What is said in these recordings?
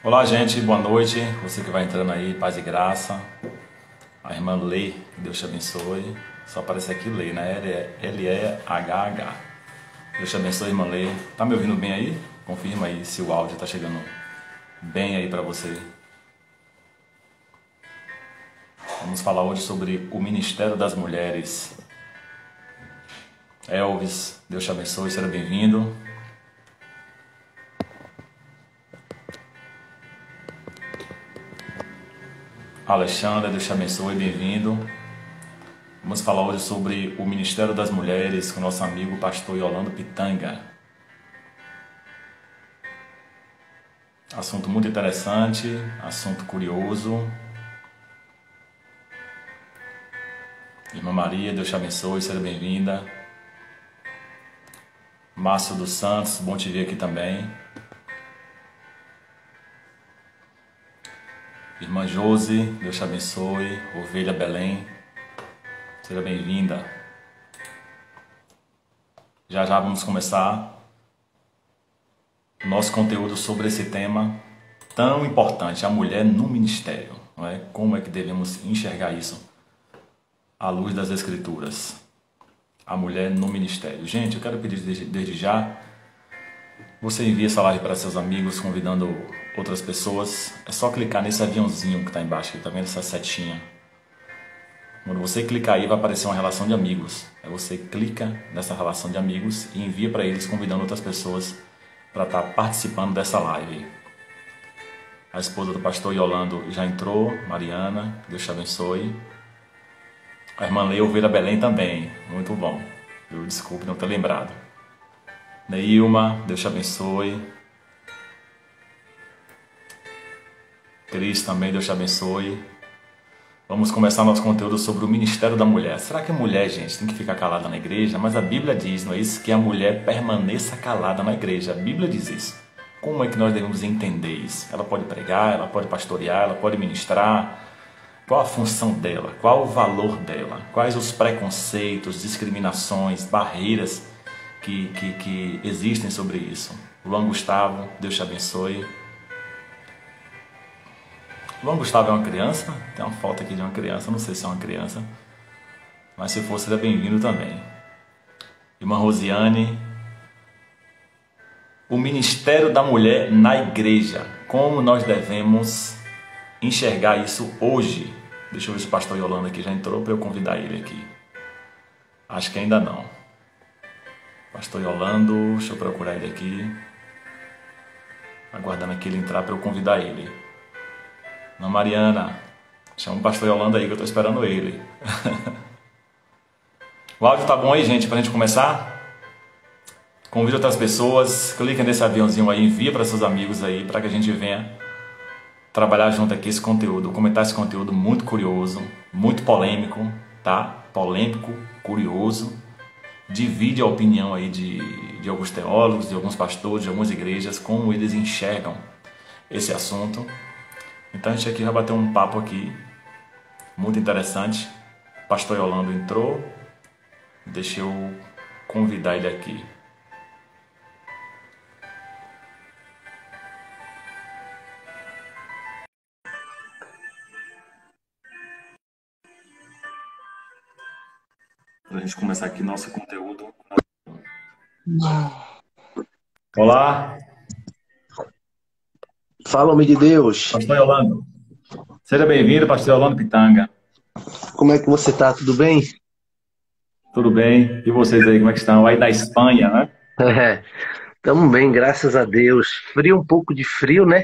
Olá, gente, boa noite. Você que vai entrando aí, paz e graça. A irmã Lê, que Deus te abençoe. Só aparece aqui Lê, né? L-E-H-H. Deus te abençoe, irmã Lê. Tá me ouvindo bem aí? Confirma aí se o áudio tá chegando bem aí pra você. Vamos falar hoje sobre o Ministério das Mulheres. Elvis, Deus te abençoe, seja bem-vindo. Alexandre, Deus te abençoe, bem-vindo. Vamos falar hoje sobre o Ministério das Mulheres com nosso amigo pastor Yolando Pitanga. Assunto muito interessante, assunto curioso. Irmã Maria, Deus te abençoe, seja bem-vinda. Márcio dos Santos, bom te ver aqui também. Irmã Josi, Deus te abençoe. Ovelha Belém, seja bem-vinda. Já já vamos começar o nosso conteúdo sobre esse tema tão importante, a mulher no ministério, não é? Como é que devemos enxergar isso à luz das Escrituras? A mulher no ministério. Gente, eu quero pedir desde já, você envia essa live para seus amigos, convidando outras pessoas. É só clicar nesse aviãozinho que está embaixo, tá vendo essa setinha? Quando você clicar aí, vai aparecer uma relação de amigos. Aí você clica nessa relação de amigos e envia para eles, convidando outras pessoas para estar participando dessa live. A esposa do pastor Yolando já entrou, Mariana, Deus te abençoe. A irmã Lei Ovelha Belém também, muito bom. Eu desculpe não ter lembrado. Neilma, Deus te abençoe. Cris também, Deus te abençoe. Vamos começar nosso conteúdo sobre o Ministério da Mulher. Será que a mulher, gente, tem que ficar calada na igreja? Mas a Bíblia diz, não é isso? Que a mulher permaneça calada na igreja. A Bíblia diz isso. Como é que nós devemos entender isso? Ela pode pregar, ela pode pastorear, ela pode ministrar. Qual a função dela? Qual o valor dela? Quais os preconceitos, discriminações, barreiras que existem sobre isso? Luan Gustavo, Deus te abençoe. Luan Gustavo é uma criança? Tem uma foto aqui de uma criança, não sei se é uma criança. Mas se for, seja bem-vindo também. Irmã Rosiane. O Ministério da Mulher na Igreja. Como nós devemos enxergar isso hoje? Deixa eu ver se o pastor Yolanda aqui já entrou para eu convidar ele aqui. Acho que ainda não. Pastor Yolando, deixa eu procurar ele aqui. Aguardando aqui ele entrar para eu convidar ele. Ana Mariana, chama o pastor Yolanda aí que eu estou esperando ele. O áudio tá bom aí, gente, para a gente começar? Convide outras pessoas, clica nesse aviãozinho aí, envia para seus amigos aí, para que a gente venha trabalhar junto aqui esse conteúdo, comentar esse conteúdo muito curioso, muito polêmico, tá? Polêmico, curioso. Divide a opinião aí de alguns teólogos, de alguns pastores, de algumas igrejas, como eles enxergam esse assunto. Então a gente aqui vai bater um papo aqui, muito interessante. O pastor Yolando entrou, deixa eu convidar ele aqui. Para a gente começar aqui nosso conteúdo. Olá, Fala, homem de Deus. pastor Yolando. Seja bem-vindo, pastor Yolando Pitanga. Como é que você tá? Tudo bem? Tudo bem? E vocês aí, como é que estão? Aí da Espanha, né? Estamos bem, graças a Deus. Frio, um pouco de frio, né?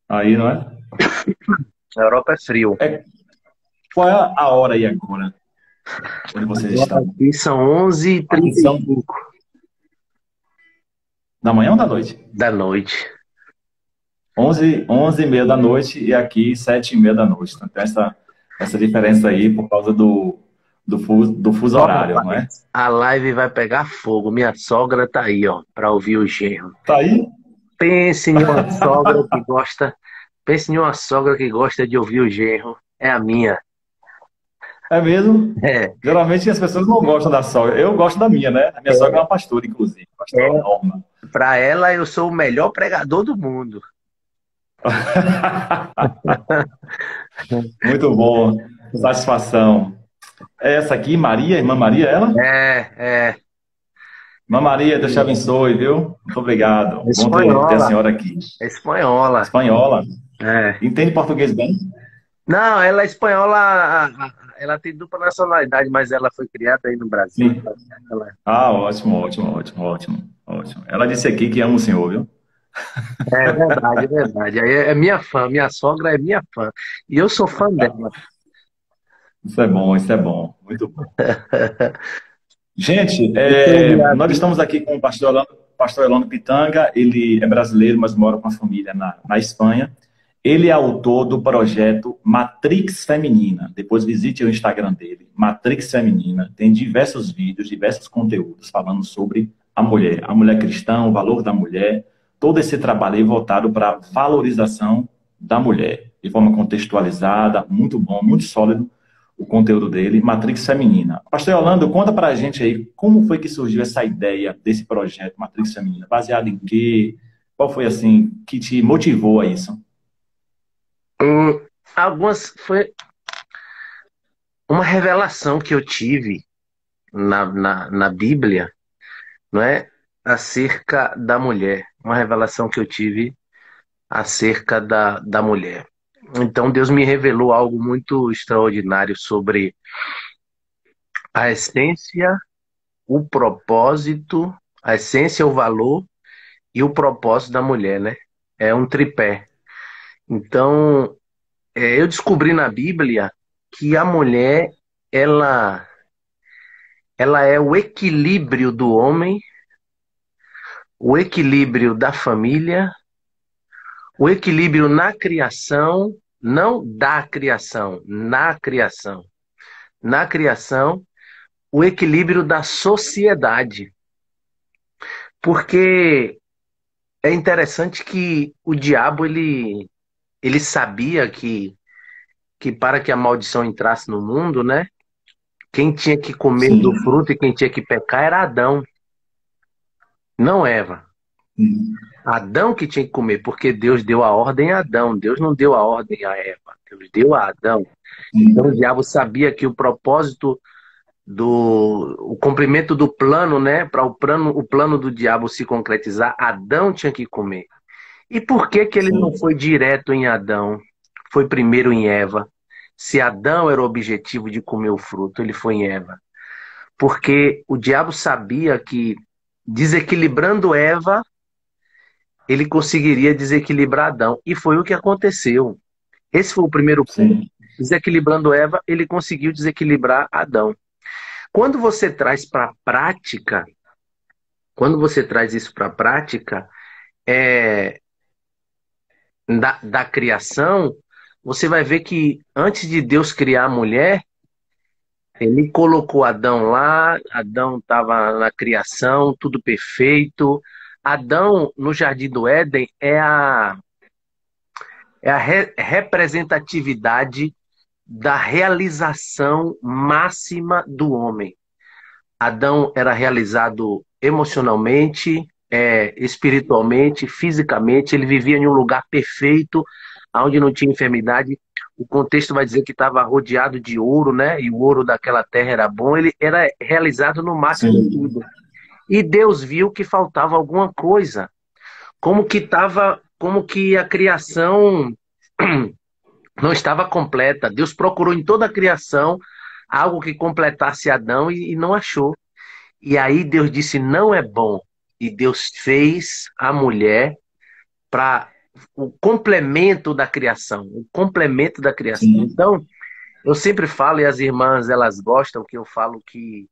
Aí, não é? A Europa é frio. Qual é a hora aí agora? Onde vocês Agora estão? aqui são Aqui são 11h35 da manhã ou da noite? da noite. 11h30 da noite e aqui 7h30 da noite. Então tem essa diferença aí por causa do fuso Ó, horário, não é? rapaz, a live vai pegar fogo. Minha sogra tá aí, ó, para ouvir o genro. Tá aí? Pense em uma sogra que gosta, pense em uma sogra que gosta de ouvir o genro. É a minha. É mesmo? É, Geralmente as pessoas não gostam da sogra. Eu gosto da minha, né? A minha sogra é uma pastora, inclusive. Pastora é, Norma. para ela eu sou o melhor pregador do mundo. Muito bom. Satisfação. É essa aqui, Maria, irmã Maria, ela? É, Irmã Maria, Deus te abençoe, viu? Muito obrigado. é Bom ter a espanhola, senhora aqui. é espanhola. Espanhola. É. Entende português bem? Não, ela é espanhola, ela tem dupla nacionalidade, mas ela foi criada aí no Brasil. Sim. Ela- Ah, ótimo, ótimo, ótimo, ótimo, ótimo. Ela disse aqui que ama o senhor, viu? É verdade, é verdade. Aí é minha fã, minha sogra é minha fã. E eu sou fã dela. Isso é bom, isso é bom. Muito bom. Gente, Deixa eu enviar nós aqui. estamos aqui com o pastor Elano Pitanga. Ele é brasileiro, mas mora com a família na Espanha. Ele é autor do projeto Matrix Feminina. Depois visite o Instagram dele, Matrix Feminina. Tem diversos vídeos, diversos conteúdos falando sobre a mulher cristã, o valor da mulher. Todo esse trabalho aí voltado para a valorização da mulher, de forma contextualizada, muito bom, muito sólido o conteúdo dele, Matrix Feminina. Pastor Yolanda, conta pra gente aí como foi que surgiu essa ideia desse projeto Matrix Feminina, baseado em quê? Qual foi assim que te motivou a isso? Hum, algumas foi uma revelação que eu tive na Bíblia, não é? Acerca da mulher. Uma revelação que eu tive acerca da mulher. Então Deus me revelou algo muito extraordinário sobre a essência, o propósito, a essência, o valor e o propósito da mulher, né? É um tripé. Então, eu descobri na Bíblia que a mulher, ela, ela é o equilíbrio do homem, o equilíbrio da família, o equilíbrio na criação, não da criação, na criação. Na criação, o equilíbrio da sociedade. Porque é interessante que o diabo, ele sabia que para que a maldição entrasse no mundo, né? Quem tinha que comer do Sim. fruto e quem tinha que pecar era Adão, não Eva. Adão que tinha que comer, porque Deus deu a ordem a Adão. Deus não deu a ordem a Eva. Deus deu a Adão. Então o diabo sabia que o propósito o cumprimento do plano, né? Para o plano do diabo se concretizar, Adão tinha que comer. E por que que ele não Sim. foi direto em Adão? Foi primeiro em Eva. Se Adão era o objetivo de comer o fruto, ele foi em Eva. Porque o diabo sabia que desequilibrando Eva, ele conseguiria desequilibrar Adão. E foi o que aconteceu. Esse foi o primeiro ponto. Sim. Desequilibrando Eva, ele conseguiu desequilibrar Adão. Quando você traz para a prática, quando você traz isso para a prática, é, da criação, você vai ver que antes de Deus criar a mulher, ele colocou Adão lá, Adão estava na criação, tudo perfeito. Adão, no Jardim do Éden, é a representatividade da realização máxima do homem. Adão era realizado emocionalmente, espiritualmente, fisicamente. Ele vivia em um lugar perfeito, onde não tinha enfermidade. O contexto vai dizer que estava rodeado de ouro, né? E o ouro daquela terra era bom. Ele era realizado no máximo de Sim. tudo. E Deus viu que faltava alguma coisa, como que a criação não estava completa. Deus procurou em toda a criação algo que completasse Adão e não achou. E aí Deus disse: não é bom. E Deus fez a mulher para o complemento da criação, o complemento da criação. Sim. Então, eu sempre falo, e as irmãs elas gostam que eu falo que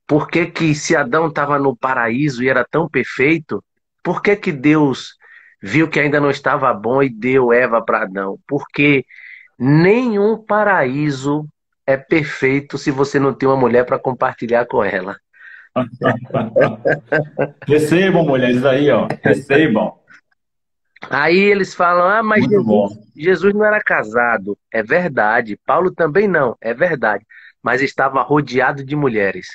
por que que se Adão estava no paraíso e era tão perfeito, por que que Deus viu que ainda não estava bom e deu Eva para Adão? Porque nenhum paraíso é perfeito se você não tem uma mulher para compartilhar com ela. Recebam, mulheres aí, ó. Recebam. Aí eles falam: ah, mas Muito bom. Jesus não era casado. É verdade. Paulo também não. É verdade. Mas estava rodeado de mulheres.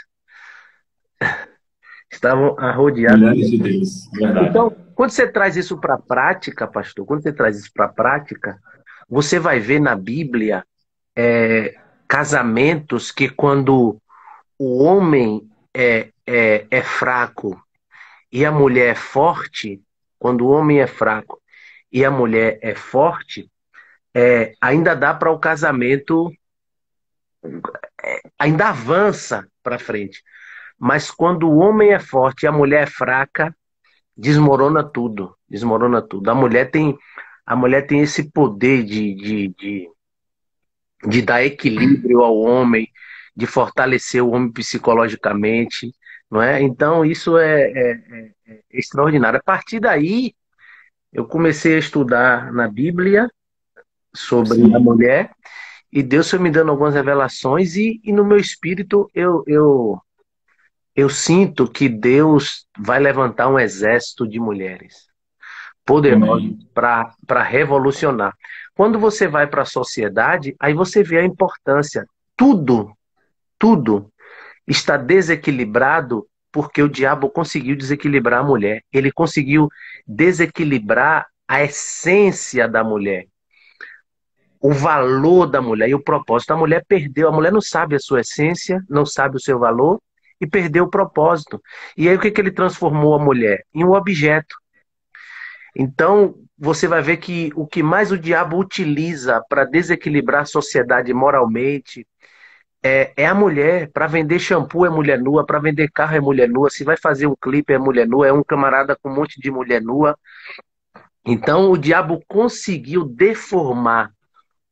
estavam arrodeados. Mulheres de Deus, verdade. Então, quando você traz isso para a prática, pastor, quando você traz isso para a prática, você vai ver na Bíblia casamentos que quando o homem é fraco e a mulher é forte, quando o homem é fraco e a mulher é forte, ainda dá para o casamento, ainda avança para frente. Mas quando o homem é forte e a mulher é fraca, desmorona tudo, desmorona tudo. A mulher tem esse poder de dar equilíbrio ao homem, de fortalecer o homem psicologicamente, não é? Então isso é extraordinário. A partir daí, eu comecei a estudar na Bíblia sobre a Sim, mulher e Deus foi me dando algumas revelações e no meu espírito eu sinto que Deus vai levantar um exército de mulheres poderosos amém. para revolucionar. Quando você vai para a sociedade, aí você vê a importância. Tudo, tudo está desequilibrado porque o diabo conseguiu desequilibrar a mulher. Ele conseguiu desequilibrar a essência da mulher, o valor da mulher e o propósito. A mulher perdeu, a mulher não sabe a sua essência, não sabe o seu valor e perdeu o propósito. E aí o que que ele transformou a mulher? Em um objeto. Então, você vai ver que o que mais o diabo utiliza para desequilibrar a sociedade moralmente é a mulher. Para vender shampoo é mulher nua, para vender carro é mulher nua, se vai fazer um clipe é mulher nua, é um camarada com um monte de mulher nua. Então, o diabo conseguiu deformar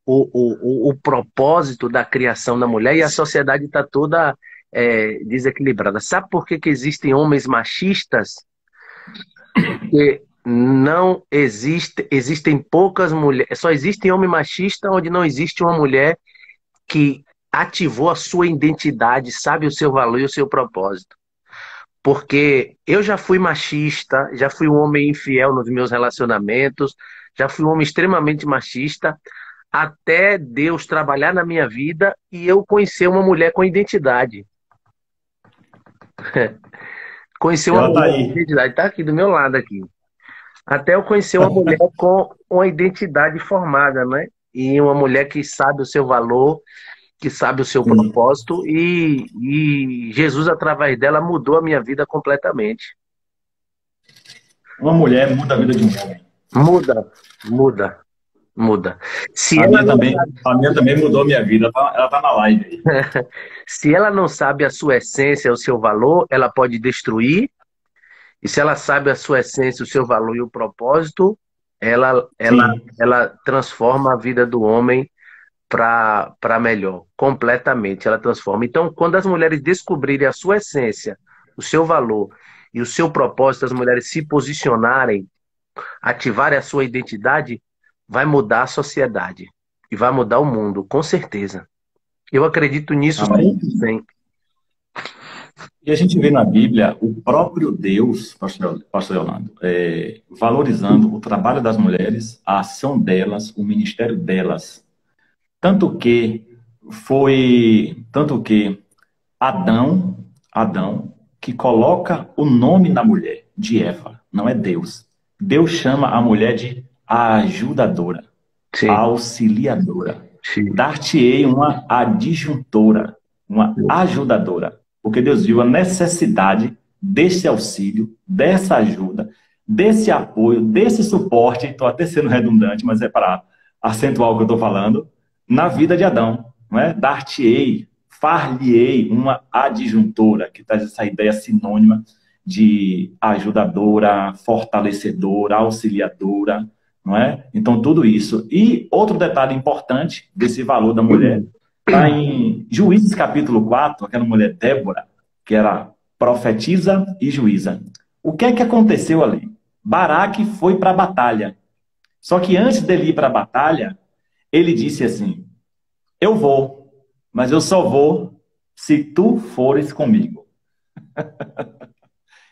o propósito da criação da mulher e a sociedade está toda desequilibrada. Sabe por que que existem homens machistas? Porque não existe, existem poucas mulheres, só existe homem machista onde não existe uma mulher que ativou a sua identidade, sabe o seu valor e o seu propósito. Porque eu já fui machista, já fui um homem infiel nos meus relacionamentos, já fui um homem extremamente machista, até Deus trabalhar na minha vida e eu conhecer uma mulher com identidade. Conhecer uma Ela tá mulher com aí. identidade, está aqui do meu lado aqui. Até eu conhecer uma mulher com uma identidade formada, né? E uma mulher que sabe o seu valor, que sabe o seu Sim. propósito, e Jesus, através dela, mudou a minha vida completamente. Uma mulher muda a vida de um homem. Muda, muda, muda. Se ela não sabe, A minha também mudou a minha vida. Ela tá na live aí. se ela não sabe a sua essência, o seu valor, ela pode destruir. E se ela sabe a sua essência, o seu valor e o propósito, ela, ela, Sim. ela transforma a vida do homem para melhor, completamente, ela transforma. Então, quando as mulheres descobrirem a sua essência, o seu valor e o seu propósito, as mulheres se posicionarem, ativarem a sua identidade, vai mudar a sociedade e vai mudar o mundo, com certeza. Eu acredito nisso Amém. 100%. E a gente vê na Bíblia o próprio Deus, pastor Leonardo, valorizando o trabalho das mulheres, a ação delas, o ministério delas. Tanto que tanto que Adão, que coloca o nome na mulher, de Eva, não é Deus. Deus chama a mulher de a ajudadora, a Sim, auxiliadora. sim, Dar-te-ei uma adjuntora, uma ajudadora. Porque Deus viu a necessidade desse auxílio, dessa ajuda, desse apoio, desse suporte. Estou até sendo redundante, mas é para acentuar o que eu estou falando, na vida de Adão. Não é? Dar-te-ei, far-lhe-ei uma adjuntora, que traz essa ideia sinônima de ajudadora, fortalecedora, auxiliadora, não é? Então, tudo isso. E outro detalhe importante desse valor da mulher está em Juízes capítulo 4, aquela mulher Débora, que era profetisa e juíza. O que é que aconteceu ali? Baraque foi para a batalha. Só que antes dele ir para a batalha, ele disse assim: eu vou, mas eu só vou se tu fores comigo.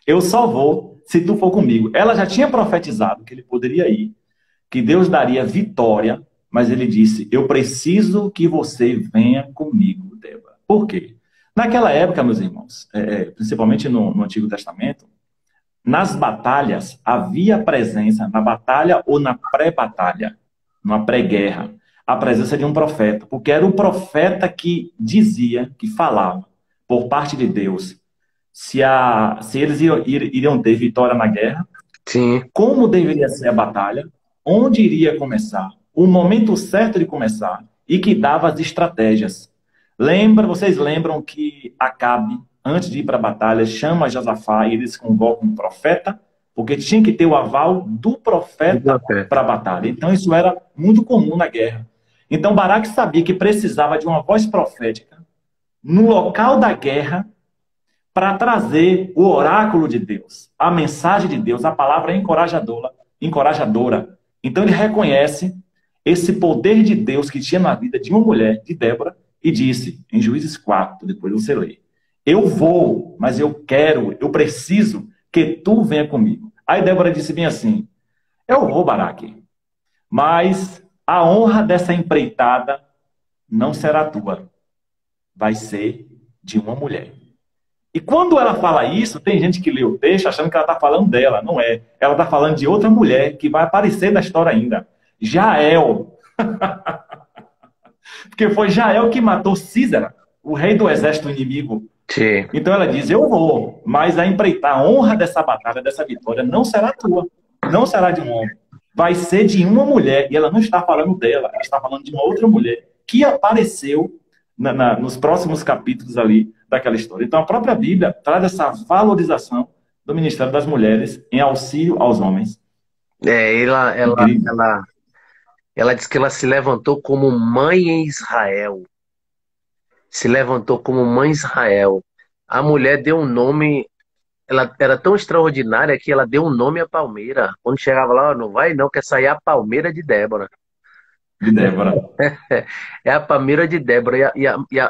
Eu só vou se tu for comigo. Ela já tinha profetizado que ele poderia ir, que Deus daria vitória, mas ele disse: eu preciso que você venha comigo, Débora. Por quê? Naquela época, meus irmãos, principalmente no Antigo Testamento, nas batalhas havia presença, na batalha ou na pré-batalha, numa pré-guerra, a presença de um profeta, porque era o profeta que dizia, que falava, por parte de Deus, se eles iriam ter vitória na guerra, Sim, como deveria ser a batalha, onde iria começar, o momento certo de começar e que dava as estratégias. Vocês lembram que Acabe, antes de ir para a batalha, chama Josafá e eles convocam um profeta, porque tinha que ter o aval do do profeta para a profeta. batalha. Então isso era muito comum na guerra. Então Baraque sabia que precisava de uma voz profética no local da guerra para trazer o oráculo de Deus, a mensagem de Deus, a palavra encorajadora, encorajadora. Então ele reconhece esse poder de Deus que tinha na vida de uma mulher, de Débora, e disse, em Juízes 4, depois você lê, eu vou, mas eu quero, eu preciso que tu venha comigo. Aí Débora disse bem assim, eu vou, Baraque, mas a honra dessa empreitada não será tua, vai ser de uma mulher. E quando ela fala isso, tem gente que lê o texto achando que ela está falando dela. Não é. Ela está falando de outra mulher que vai aparecer na história ainda. Jael. Porque foi Jael que matou Císara, o rei do exército inimigo. Sim. Então ela diz: eu vou, mas a empreitar, a honra dessa batalha, dessa vitória, não será tua. Não será de um homem. Vai ser de uma mulher. E ela não está falando dela, ela está falando de uma outra mulher que apareceu nos próximos capítulos ali daquela história. Então a própria Bíblia traz essa valorização do ministério das mulheres em auxílio aos homens. Ela, Incrível. ela diz que ela se levantou como mãe em Israel. Se levantou como mãe em Israel. A mulher deu um nome, ela era tão extraordinária que ela deu um nome à palmeira. Quando chegava lá, "Ó, não vai não, quer sair a palmeira de Débora." De Débora. É a palmeira de Débora.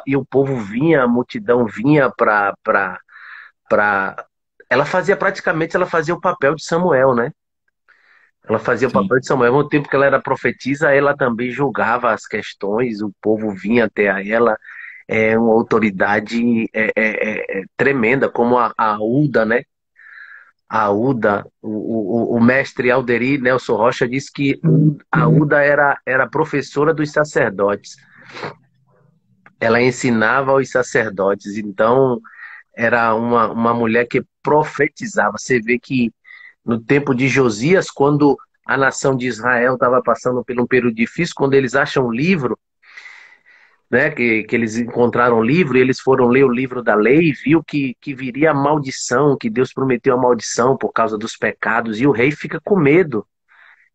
E o povo vinha, a multidão vinha para. Ela fazia o papel de Samuel, né? Ela fazia o papel Sim. de Samuel. Ao mesmo tempo que ela era profetisa, ela também julgava as questões, o povo vinha até a ela. É uma autoridade tremenda, como a Uda, né? A Uda, o mestre Alderi Nelson Rocha disse que a Uda era professora dos sacerdotes. Ela ensinava aos sacerdotes. Então, era uma mulher que profetizava. Você vê que no tempo de Josias, quando a nação de Israel estava passando por um período difícil, quando eles acham um livro, né, que eles encontraram o livro, e eles foram ler o livro da lei, e viu que viria a maldição, que Deus prometeu a maldição por causa dos pecados, e o rei fica com medo.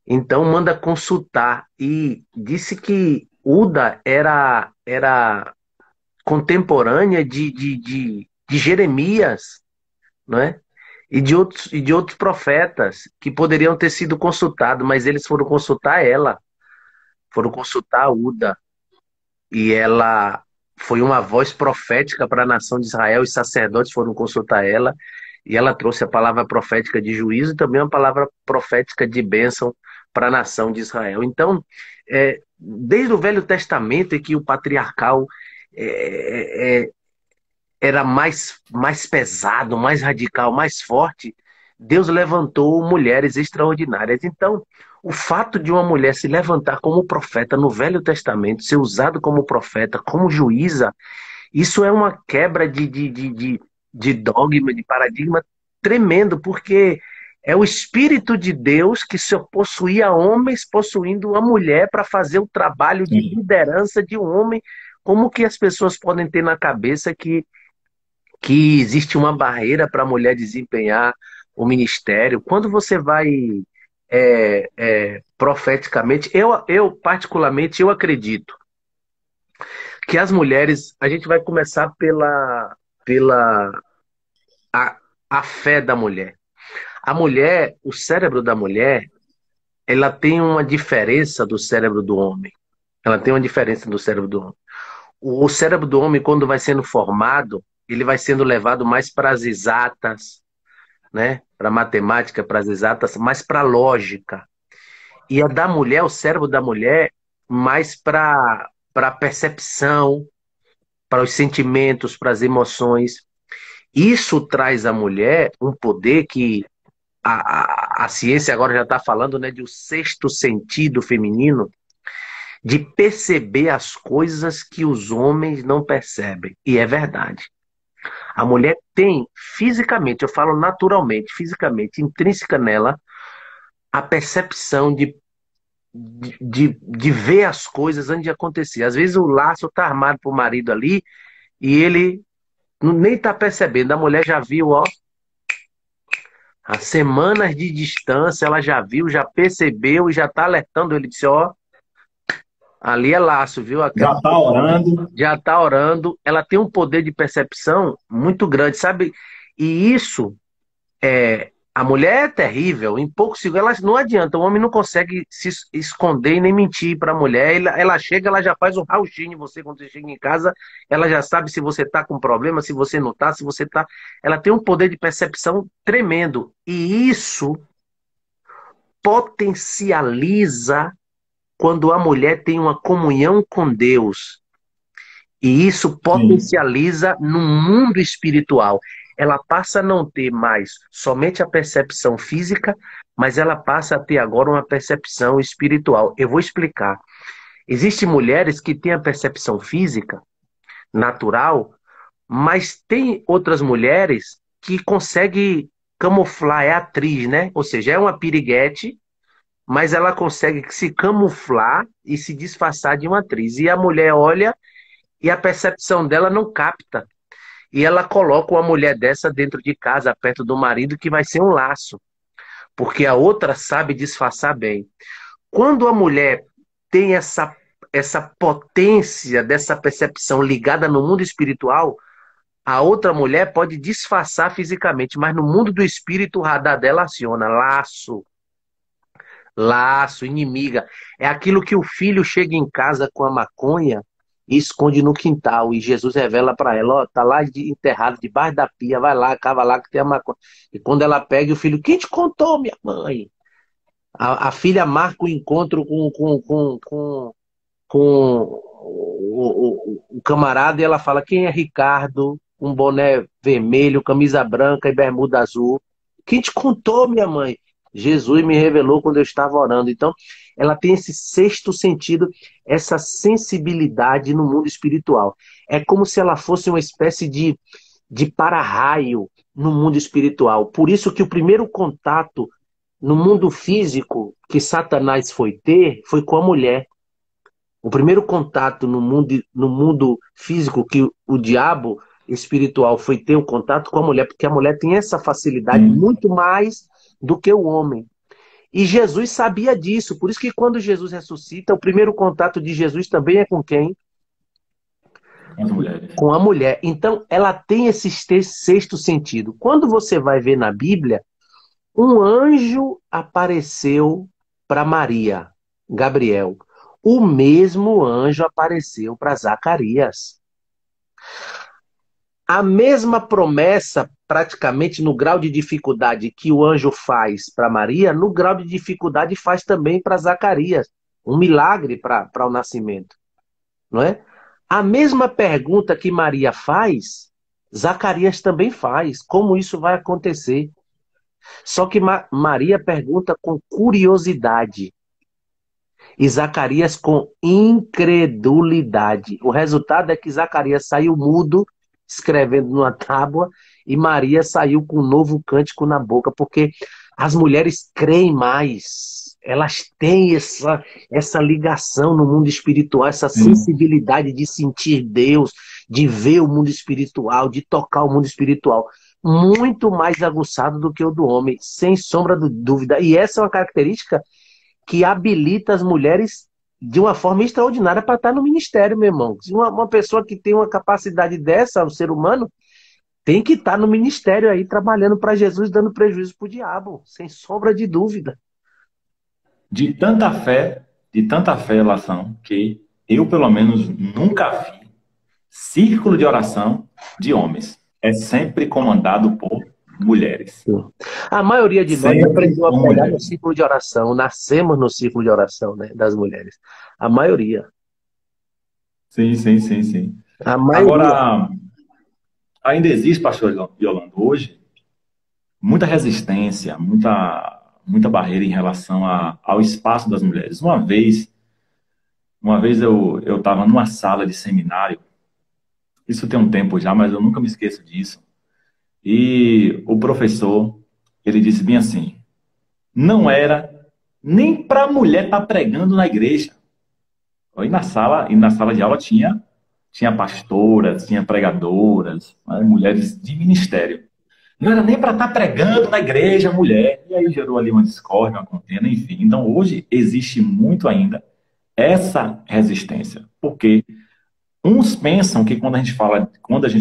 Então manda consultar, e disse que Uda era contemporânea de Jeremias, né? E de outros profetas que poderiam ter sido consultados, mas eles foram consultar ela, foram consultar a Uda. E ela foi uma voz profética para a nação de Israel. Os sacerdotes foram consultar ela. E ela trouxe a palavra profética de juízo e também uma palavra profética de bênção para a nação de Israel. Então, desde o Velho Testamento é que o patriarcal é, é, era mais pesado, mais radical, mais forte, Deus levantou mulheres extraordinárias. Então, o fato de uma mulher se levantar como profeta no Velho Testamento, ser usado como profeta, como juíza, isso é uma quebra de dogma, de paradigma tremendo, porque é o Espírito de Deus que só possuía homens possuindo uma mulher para fazer o trabalho de Sim. liderança de um homem. Como que as pessoas podem ter na cabeça que existe uma barreira para a mulher desempenhar o ministério? Quando você vai profeticamente, eu particularmente eu acredito que as mulheres, a gente vai começar pela a, a fé da mulher. A mulher, o cérebro da mulher, ela tem uma diferença do cérebro do homem. Ela tem uma diferença do cérebro do homem. O cérebro do homem, quando vai sendo formado, ele vai sendo levado mais para as exatas, né? Para matemática, para as exatas, mais para lógica. E a da mulher, o cérebro da mulher, mais para percepção, para os sentimentos, para as emoções. Isso traz à mulher um poder que a ciência agora já está falando, né, de o sexto sentido feminino, de perceber as coisas que os homens não percebem. E é verdade. A mulher tem fisicamente, eu falo naturalmente, fisicamente, intrínseca nela, a percepção de ver as coisas antes de acontecer. Às vezes o laço está armado para o marido ali e ele nem está percebendo. A mulher já viu, ó, há semanas de distância, ela já viu, já percebeu e já está alertando ele. Disse, ó, ali é laço, viu? Já está orando. Já está orando. Ela tem um poder de percepção muito grande, sabe? E isso a mulher é terrível, em poucos segundos, ela não adianta, o homem não consegue se esconder e nem mentir para a mulher. Ela chega, ela já faz um raio-x em você quando você chega em casa, ela já sabe se você está com problema, se você não está, se você está. Ela tem um poder de percepção tremendo. E isso potencializa quando a mulher tem uma comunhão com Deus. E isso Sim. potencializa no mundo espiritual. Ela passa a não ter mais somente a percepção física, mas ela passa a ter agora uma percepção espiritual. Eu vou explicar. Existem mulheres que têm a percepção física, natural, mas tem outras mulheres que conseguem camuflar, é atriz, né? Ou seja, é uma piriguete, mas ela consegue se camuflar e se disfarçar de uma atriz. E a mulher olha e a percepção dela não capta. E ela coloca uma mulher dessa dentro de casa, perto do marido, que vai ser um laço, porque a outra sabe disfarçar bem. Quando a mulher tem essa potência dessa percepção ligada no mundo espiritual, a outra mulher pode disfarçar fisicamente, mas no mundo do espírito o radar dela aciona laço, laço, inimiga. É aquilo que o filho chega em casa com a maconha e esconde no quintal. E Jesus revela para ela, ó, tá lá enterrado debaixo da pia, vai lá, cava lá que tem a maconha. E quando ela pega, o filho, quem te contou, minha mãe? A filha marca o encontro com o camarada e ela fala, quem é Ricardo? Um boné vermelho, camisa branca e bermuda azul. Quem te contou, minha mãe? Jesus me revelou quando eu estava orando. Então, ela tem esse sexto sentido, essa sensibilidade no mundo espiritual. É como se ela fosse uma espécie de para-raio no mundo espiritual. Por isso que o primeiro contato no mundo físico que Satanás foi ter foi com a mulher. O primeiro contato no mundo físico que o diabo espiritual foi ter o contato com a mulher, porque a mulher tem essa facilidade Sim. muito mais do que o homem. E Jesus sabia disso, por isso que quando Jesus ressuscita, o primeiro contato de Jesus também é com quem? Com as mulheres. Com a mulher. Então, ela tem esse sexto sentido. Quando você vai ver na Bíblia, um anjo apareceu para Maria, Gabriel. O mesmo anjo apareceu para Zacarias. A mesma promessa, praticamente no grau de dificuldade que o anjo faz para Maria, no grau de dificuldade faz também para Zacarias. Um milagre para o nascimento, não é? A mesma pergunta que Maria faz, Zacarias também faz. Como isso vai acontecer? Só que Maria pergunta com curiosidade e Zacarias com incredulidade. O resultado é que Zacarias saiu mudo, escrevendo numa tábua, e Maria saiu com um novo cântico na boca, porque as mulheres creem mais. Elas têm essa ligação no mundo espiritual, essa Sim. sensibilidade de sentir Deus, de ver o mundo espiritual, de tocar o mundo espiritual. Muito mais aguçado do que o do homem, sem sombra de dúvida. E essa é uma característica que habilita as mulheres de uma forma extraordinária para estar no ministério, meu irmão. Se uma pessoa que tem uma capacidade dessa, o ser humano, tem que estar no ministério aí, trabalhando para Jesus, dando prejuízo para o diabo, sem sombra de dúvida. De tanta fé, Lação, que eu, pelo menos, nunca vi círculo de oração de homens. É sempre comandado por mulheres. A maioria de nós Sempre aprendeu a por pegar no mulheres. círculo de oração, nascemos no círculo de oração, né, das mulheres. A maioria. Sim, sim, sim, sim. A maioria. Agora, ainda existe, pastor Yolando, hoje, muita resistência, muita barreira em relação ao espaço das mulheres. Uma vez eu estava numa sala de seminário, isso tem um tempo já, mas eu nunca me esqueço disso. E o professor, ele disse bem assim: não era nem para a mulher estar pregando na igreja. E na sala de aula tinha pastoras, tinha pregadoras, né, mulheres de ministério. Não era nem para estar pregando na igreja, mulher. E aí gerou ali uma discórdia, uma contenda, enfim. Então hoje existe muito ainda essa resistência. Porque uns pensam que quando a gente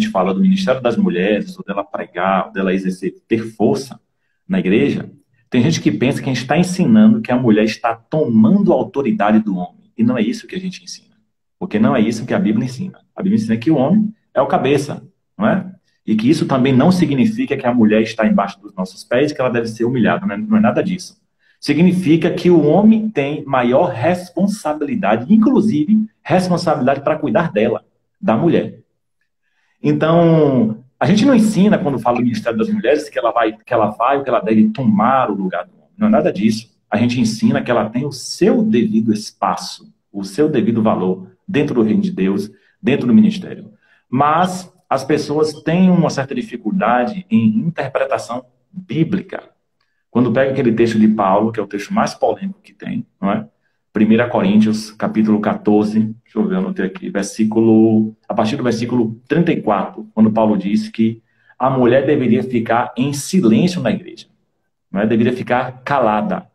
fala do ministério das mulheres, ou dela pregar, ou dela exercer, ter força na igreja, tem gente que pensa que a gente está ensinando que a mulher está tomando a autoridade do homem. E não é isso que a gente ensina. Porque não é isso que a Bíblia ensina. A Bíblia ensina que o homem é o cabeça, não é? E que isso também não significa que a mulher está embaixo dos nossos pés e que ela deve ser humilhada. Não é nada disso. Significa que o homem tem maior responsabilidade, inclusive responsabilidade para cuidar dela, da mulher. Então, a gente não ensina, quando fala do Ministério das Mulheres, ou que ela deve tomar o lugar do homem. Não é nada disso. A gente ensina que ela tem o seu devido espaço, o seu devido valor dentro do reino de Deus, dentro do ministério. Mas as pessoas têm uma certa dificuldade em interpretação bíblica. Quando pega aquele texto de Paulo, que é o texto mais polêmico que tem, não é? 1 Coríntios, capítulo 14, deixa eu ver, eu anotei aqui, a partir do versículo 34, quando Paulo diz que a mulher deveria ficar em silêncio na igreja, não é? Deveria ficar calada.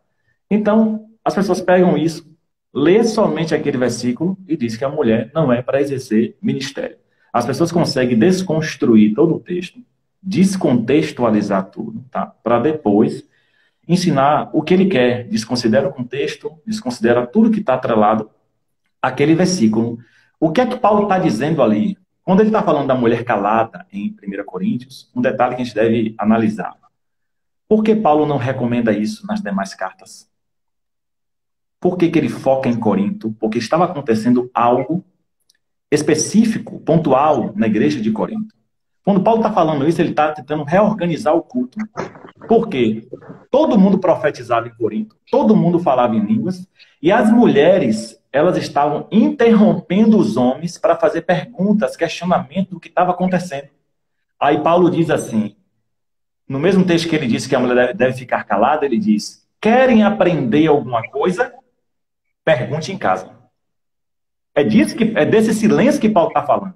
Então, as pessoas pegam isso, lê somente aquele versículo e diz que a mulher não é para exercer ministério. As pessoas conseguem desconstruir todo o texto, descontextualizar tudo, tá? Para depois ensinar o que ele quer, desconsidera o contexto, desconsidera tudo que está atrelado àquele versículo. O que é que Paulo está dizendo ali? Quando ele está falando da mulher calada em 1 Coríntios, um detalhe que a gente deve analisar. Por que Paulo não recomenda isso nas demais cartas? Por que ele foca em Corinto? Porque estava acontecendo algo específico, pontual, na igreja de Corinto. Quando Paulo está falando isso, ele está tentando reorganizar o culto. Por quê? Todo mundo profetizava em Corinto, todo mundo falava em línguas, e as mulheres, elas estavam interrompendo os homens para fazer perguntas, questionamento do que estava acontecendo. Aí Paulo diz assim, no mesmo texto que ele disse que a mulher deve ficar calada, ele diz: querem aprender alguma coisa? Pergunte em casa. É desse silêncio que Paulo está falando.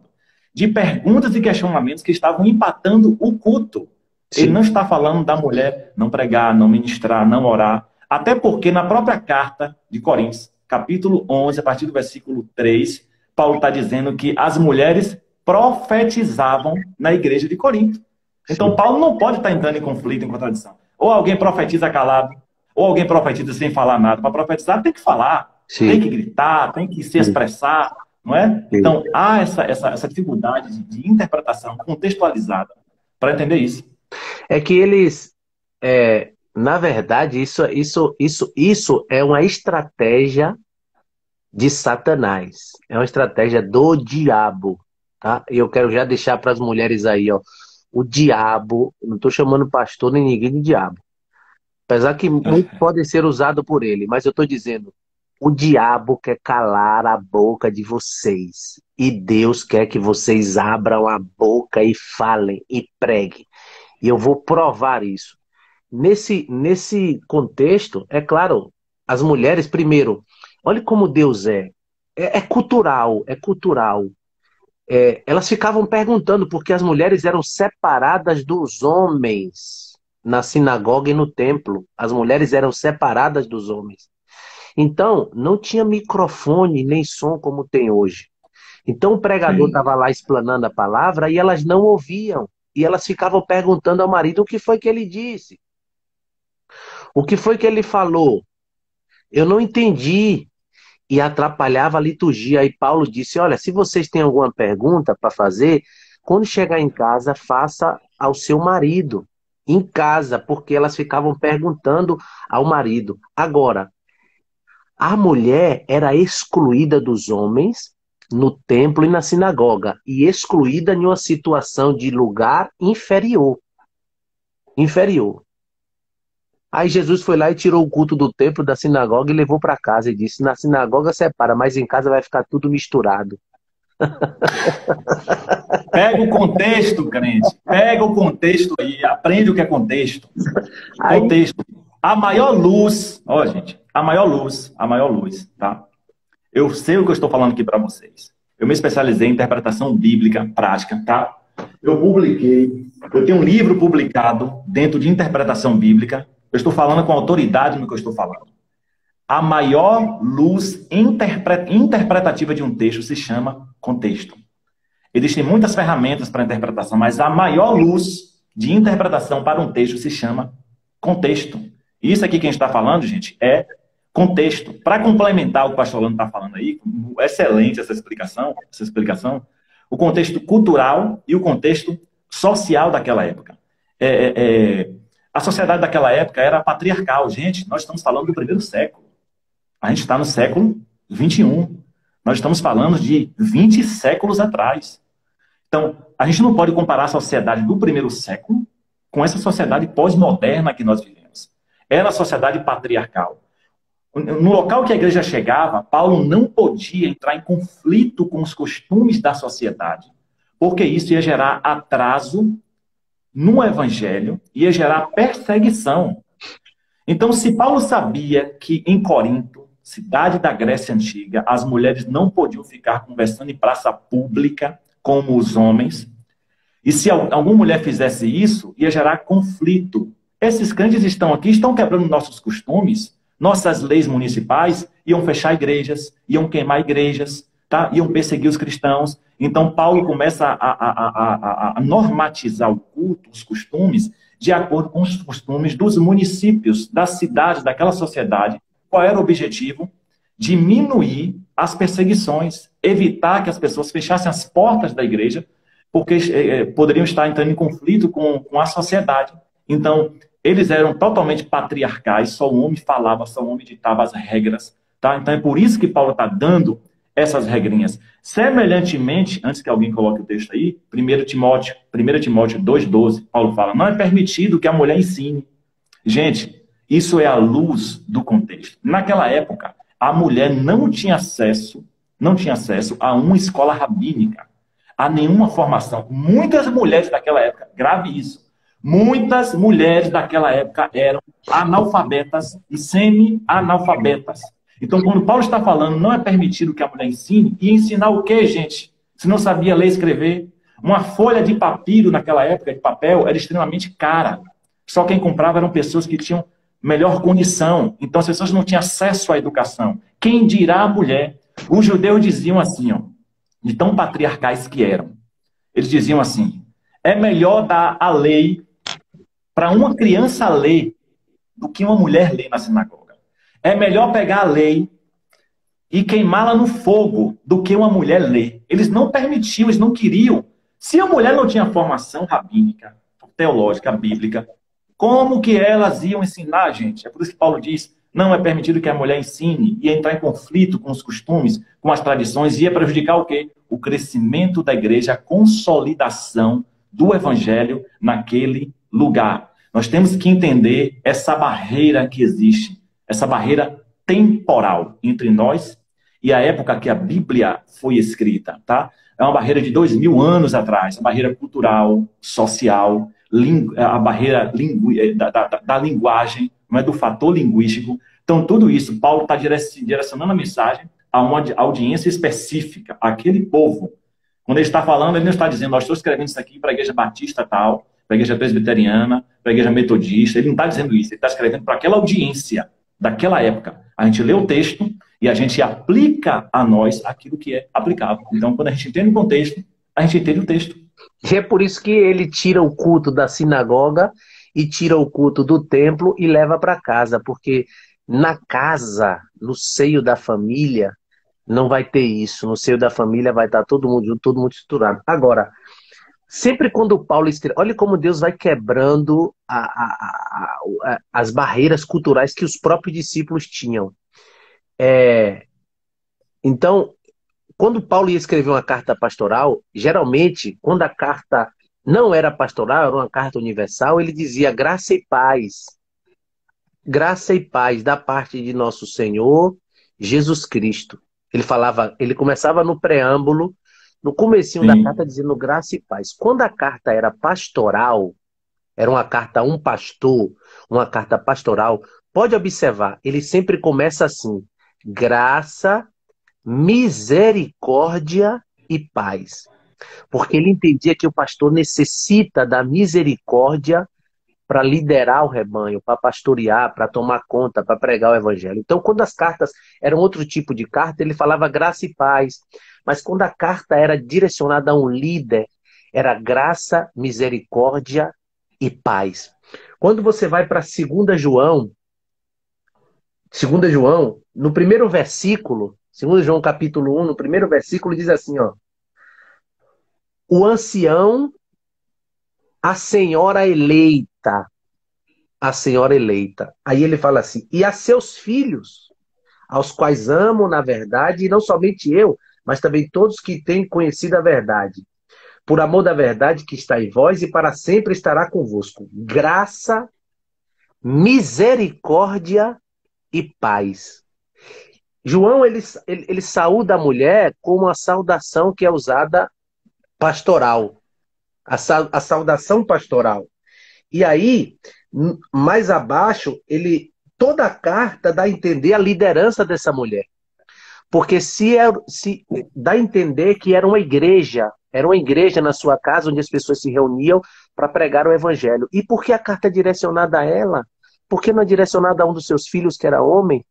De perguntas e questionamentos que estavam empatando o culto. Ele Sim. não está falando da mulher não pregar, não ministrar, não orar. Até porque na própria carta de Coríntios, capítulo 11, a partir do versículo 3, Paulo está dizendo que as mulheres profetizavam na igreja de Corinto. Então, Sim. Paulo não pode estar entrando em conflito, em contradição. Ou alguém profetiza calado, ou alguém profetiza sem falar nada. Para profetizar, tem que falar, tem Sim. que gritar, tem que se Sim. expressar, não é? Sim. Então, há essa dificuldade de interpretação contextualizada para entender isso. É que eles, na verdade, isso é uma estratégia de Satanás. É uma estratégia do diabo, tá? E eu quero já deixar para as mulheres aí, ó. O diabo, não estou chamando pastor nem ninguém de diabo. Apesar que muitos podem ser usados por ele, mas eu estou dizendo, o diabo quer calar a boca de vocês. E Deus quer que vocês abram a boca e falem e preguem. E eu vou provar isso. Nesse contexto, é claro, as mulheres, primeiro, olha como Deus é. É cultural, é cultural. Elas ficavam perguntando porque as mulheres eram separadas dos homens na sinagoga e no templo. As mulheres eram separadas dos homens. Então, não tinha microfone nem som como tem hoje. Então, o pregador Sim. estava lá explanando a palavra e elas não ouviam. E elas ficavam perguntando ao marido o que foi que ele disse. O que foi que ele falou? Eu não entendi. E atrapalhava a liturgia. Aí Paulo disse: olha, se vocês têm alguma pergunta para fazer, quando chegar em casa, faça ao seu marido. Em casa, porque elas ficavam perguntando ao marido. Agora, a mulher era excluída dos homens no templo e na sinagoga, e excluída em uma situação de lugar inferior. Inferior. Aí Jesus foi lá e tirou o culto do templo, da sinagoga, e levou para casa e disse: na sinagoga separa, mas em casa vai ficar tudo misturado. Pega o contexto, crente. Pega o contexto aí. Aprende o que é contexto. Aí, Contexto. A maior luz, ó, gente, a maior luz, tá? Eu sei o que eu estou falando aqui para vocês. Eu me especializei em interpretação bíblica prática, tá? Eu tenho um livro publicado dentro de interpretação bíblica. Eu estou falando com autoridade no que eu estou falando. A maior luz interpretativa de um texto se chama contexto. Existem muitas ferramentas para interpretação, mas a maior luz de interpretação para um texto se chama contexto. Isso aqui que a gente está falando, gente, é contexto. Para complementar o que o pastor Orlando está falando aí, excelente essa explicação, o contexto cultural e o contexto social daquela época. A sociedade daquela época era patriarcal. Gente, nós estamos falando do primeiro século. A gente está no século XXI. Nós estamos falando de 20 séculos atrás. Então, a gente não pode comparar a sociedade do primeiro século com essa sociedade pós-moderna que nós vivemos. Era a sociedade patriarcal. No local que a igreja chegava, Paulo não podia entrar em conflito com os costumes da sociedade, porque isso ia gerar atraso no evangelho, ia gerar perseguição. Então, se Paulo sabia que em Corinto, cidade da Grécia Antiga, as mulheres não podiam ficar conversando em praça pública como os homens, e se alguma mulher fizesse isso, ia gerar conflito. Esses crentes estão aqui, estão quebrando nossos costumes, nossas leis municipais, iam fechar igrejas, iam queimar igrejas, tá? Iam perseguir os cristãos. Então, Paulo começa a normatizar o culto, os costumes, de acordo com os costumes dos municípios, das cidades, daquela sociedade. Qual era o objetivo? Diminuir as perseguições, evitar que as pessoas fechassem as portas da igreja, porque poderiam estar entrando em conflito com a sociedade. Então, eles eram totalmente patriarcais, só o homem falava, só o homem ditava as regras. Tá? Então, é por isso que Paulo está dando essas regrinhas. Semelhantemente, antes que alguém coloque o texto aí, 1 Timóteo 2,12, Paulo fala, não é permitido que a mulher ensine. Gente, isso é a luz do contexto. Naquela época, a mulher não tinha acesso a uma escola rabínica, a nenhuma formação. Muitas mulheres daquela época, grave isso, muitas mulheres daquela época eram analfabetas e semi-analfabetas. Então, quando Paulo está falando, não é permitido que a mulher ensine, e ensinar o quê, gente? Se não sabia ler e escrever. Uma folha de papiro naquela época, de papel, era extremamente cara. Só quem comprava eram pessoas que tinham melhor condição. Então, as pessoas não tinham acesso à educação. Quem dirá a mulher? Os judeus diziam assim, ó, de tão patriarcais que eram. Eles diziam assim, é melhor dar a lei para uma criança ler do que uma mulher ler na sinagoga. É melhor pegar a lei e queimá-la no fogo do que uma mulher ler. Eles não permitiam, eles não queriam. Se a mulher não tinha formação rabínica, teológica, bíblica, como que elas iam ensinar, gente? É por isso que Paulo diz, não é permitido que a mulher ensine, ia entrar em conflito com os costumes, com as tradições, ia prejudicar o quê? O crescimento da igreja, a consolidação do evangelho naquele lugar. Nós temos que entender essa barreira que existe, essa barreira temporal entre nós e a época que a Bíblia foi escrita, tá? É uma barreira de 2000 anos atrás, a barreira cultural, social, a barreira da linguagem, não é, do fator linguístico. Então, tudo isso, Paulo está direcionando a mensagem a uma audiência específica, aquele povo. Quando ele está falando, ele não está dizendo, nós estou escrevendo isso aqui para a igreja batista tal, para a igreja presbiteriana, para a igreja metodista. Ele não está dizendo isso, ele está escrevendo para aquela audiência daquela época. A gente lê o texto e a gente aplica a nós aquilo que é aplicável. Então, quando a gente entende o contexto, a gente entende o texto. E é por isso que ele tira o culto da sinagoga e tira o culto do templo e leva para casa, porque na casa, no seio da família, não vai ter isso. No seio da família vai estar todo mundo junto, todo mundo estruturado. Agora, sempre quando o Paulo escreve, olha como Deus vai quebrando as barreiras culturais que os próprios discípulos tinham. Então, quando Paulo ia escrever uma carta pastoral, geralmente, quando a carta não era pastoral, era uma carta universal, ele dizia graça e paz da parte de nosso Senhor Jesus Cristo. Ele falava, ele começava no preâmbulo, no comecinho da carta, Sim, dizendo graça e paz. Quando a carta era pastoral, era uma carta a um pastor, uma carta pastoral, pode observar, ele sempre começa assim: graça, misericórdia e paz. Porque ele entendia que o pastor necessita da misericórdia para liderar o rebanho, para pastorear, para tomar conta, para pregar o evangelho. Então, quando as cartas eram outro tipo de carta, ele falava graça e paz. Mas quando a carta era direcionada a um líder, era graça, misericórdia e paz. Quando você vai para 2 João, no primeiro versículo, 2 João capítulo 1, no primeiro versículo diz assim, ó: o ancião, a senhora eleita, a senhora eleita. Aí ele fala assim: e a seus filhos, aos quais amo na verdade, e não somente eu, mas também todos que têm conhecido a verdade. Por amor da verdade que está em vós e para sempre estará convosco. Graça, misericórdia e paz. João, ele saúda a mulher com uma saudação que é usada pastoral. A saudação pastoral. E aí, mais abaixo, toda a carta dá a entender a liderança dessa mulher. Porque se dá a entender que era uma igreja na sua casa onde as pessoas se reuniam para pregar o evangelho. E por que a carta é direcionada a ela? Por que não é direcionada a um dos seus filhos que era homem?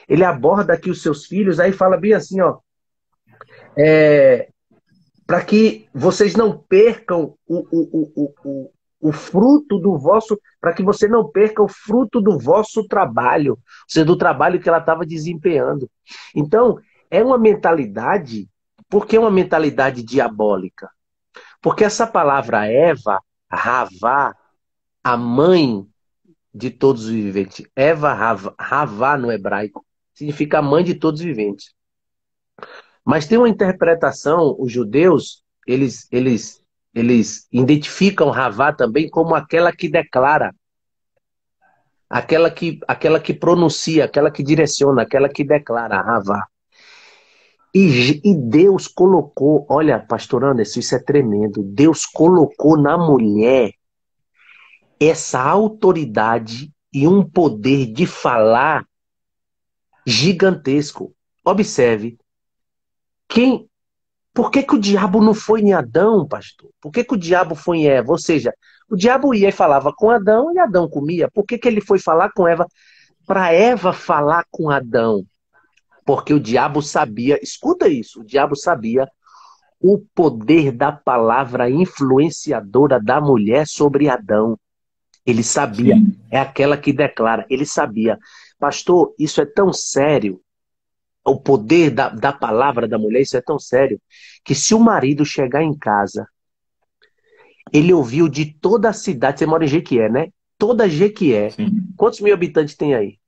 Ele aborda aqui os seus filhos, aí fala bem assim, ó, para que vocês não percam o fruto do vosso, para que você não perca o fruto do vosso trabalho, ou seja, do trabalho que ela estava desempenhando. Então, é uma mentalidade, por que uma mentalidade diabólica? Porque essa palavra Eva, Ravá, a mãe de todos os viventes, Eva, Ravá no hebraico, significa mãe de todos os viventes. Mas tem uma interpretação, os judeus, eles identificam Ravá também como aquela que declara, aquela que pronuncia, aquela que direciona, aquela que declara, Ravá. E Deus colocou, olha, pastor Anderson, isso é tremendo. Deus colocou na mulher essa autoridade e um poder de falar gigantesco. Observe, quem por que que o diabo não foi em Adão, pastor? Por que que o diabo foi em Eva? Ou seja, o diabo ia e falava com Adão e Adão comia. Por que que ele foi falar com Eva? Para Eva falar com Adão. Porque o diabo sabia, escuta isso, o diabo sabia o poder da palavra influenciadora da mulher sobre Adão. Ele sabia, sim. é aquela que declara, ele sabia. Pastor, isso é tão sério, o poder da palavra da mulher, isso é tão sério, que se o marido chegar em casa, ele ouviu de toda a cidade, você mora em Jequié, né? Toda Jequié. Sim. Quantos mil habitantes tem aí?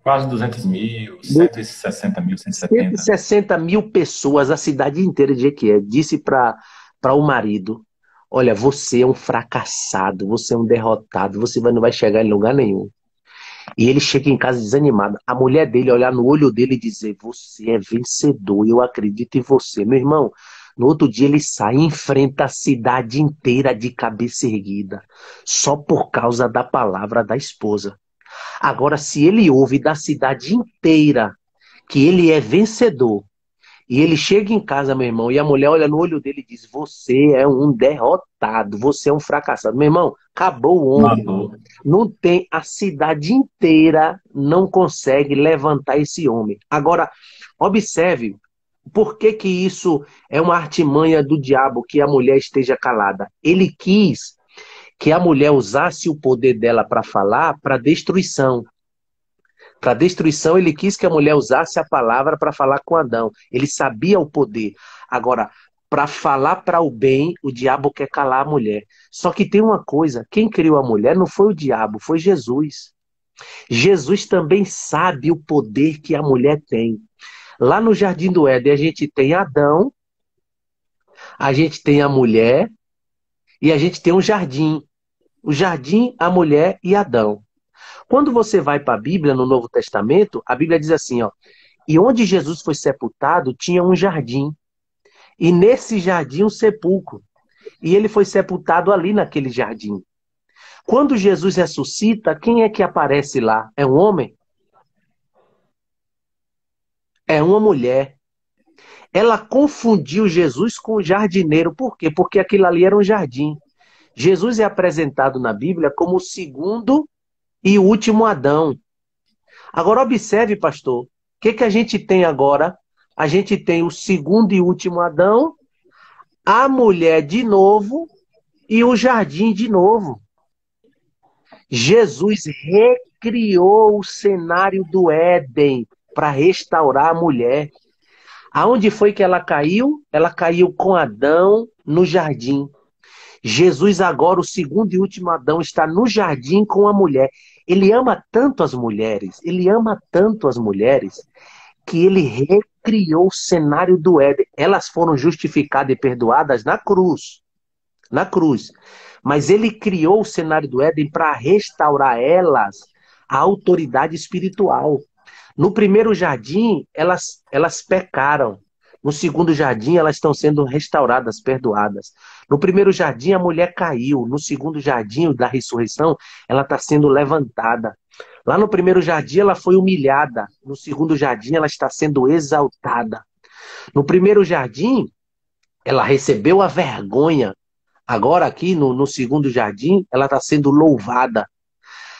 Quase 200 mil, 160 mil, 170. 160 mil pessoas, a cidade inteira de Jequié, disse para o marido: olha, você é um fracassado, você é um derrotado, não vai chegar em lugar nenhum. E ele chega em casa desanimado. A mulher dele olhar no olho dele e dizer: você é vencedor, eu acredito em você. Meu irmão, no outro dia ele sai e enfrenta a cidade inteira de cabeça erguida, só por causa da palavra da esposa. Agora, se ele ouve da cidade inteira que ele é vencedor, e ele chega em casa, meu irmão, e a mulher olha no olho dele e diz: você é um derrotado, você é um fracassado. Meu irmão, acabou o homem. Matou. Não tem, a cidade inteira não consegue levantar esse homem. Agora, observe, por que que isso é uma artimanha do diabo, que a mulher esteja calada? Ele quis que a mulher usasse o poder dela para falar para destruição. Para destruição, ele quis que a mulher usasse a palavra para falar com Adão. Ele sabia o poder. Agora, para falar para o bem, o diabo quer calar a mulher. Só que tem uma coisa: quem criou a mulher não foi o diabo, foi Jesus. Jesus também sabe o poder que a mulher tem. Lá no Jardim do Éden, a gente tem Adão, a gente tem a mulher e a gente tem um jardim. O jardim, a mulher e Adão. Quando você vai para a Bíblia, no Novo Testamento, a Bíblia diz assim, ó, e onde Jesus foi sepultado, tinha um jardim. E nesse jardim, um sepulcro. E ele foi sepultado ali naquele jardim. Quando Jesus ressuscita, quem é que aparece lá? É um homem? É uma mulher. Ela confundiu Jesus com o jardineiro. Por quê? Porque aquilo ali era um jardim. Jesus é apresentado na Bíblia como o segundo e o último Adão. Agora observe, pastor, o que a gente tem agora? A gente tem o segundo e último Adão, a mulher de novo e o jardim de novo. Jesus recriou o cenário do Éden para restaurar a mulher. Aonde foi que ela caiu? Ela caiu com Adão no jardim. Jesus agora, o segundo e último Adão, está no jardim com a mulher. Ele ama tanto as mulheres, que ele recriou o cenário do Éden. Elas foram justificadas e perdoadas na cruz. Na cruz. Mas ele criou o cenário do Éden para restaurar elas a autoridade espiritual. No primeiro jardim, elas pecaram. No segundo jardim, elas estão sendo restauradas, perdoadas. No primeiro jardim, a mulher caiu. No segundo jardim da ressurreição, ela está sendo levantada. Lá no primeiro jardim, ela foi humilhada. No segundo jardim, ela está sendo exaltada. No primeiro jardim, ela recebeu a vergonha. Agora aqui, no segundo jardim, ela está sendo louvada.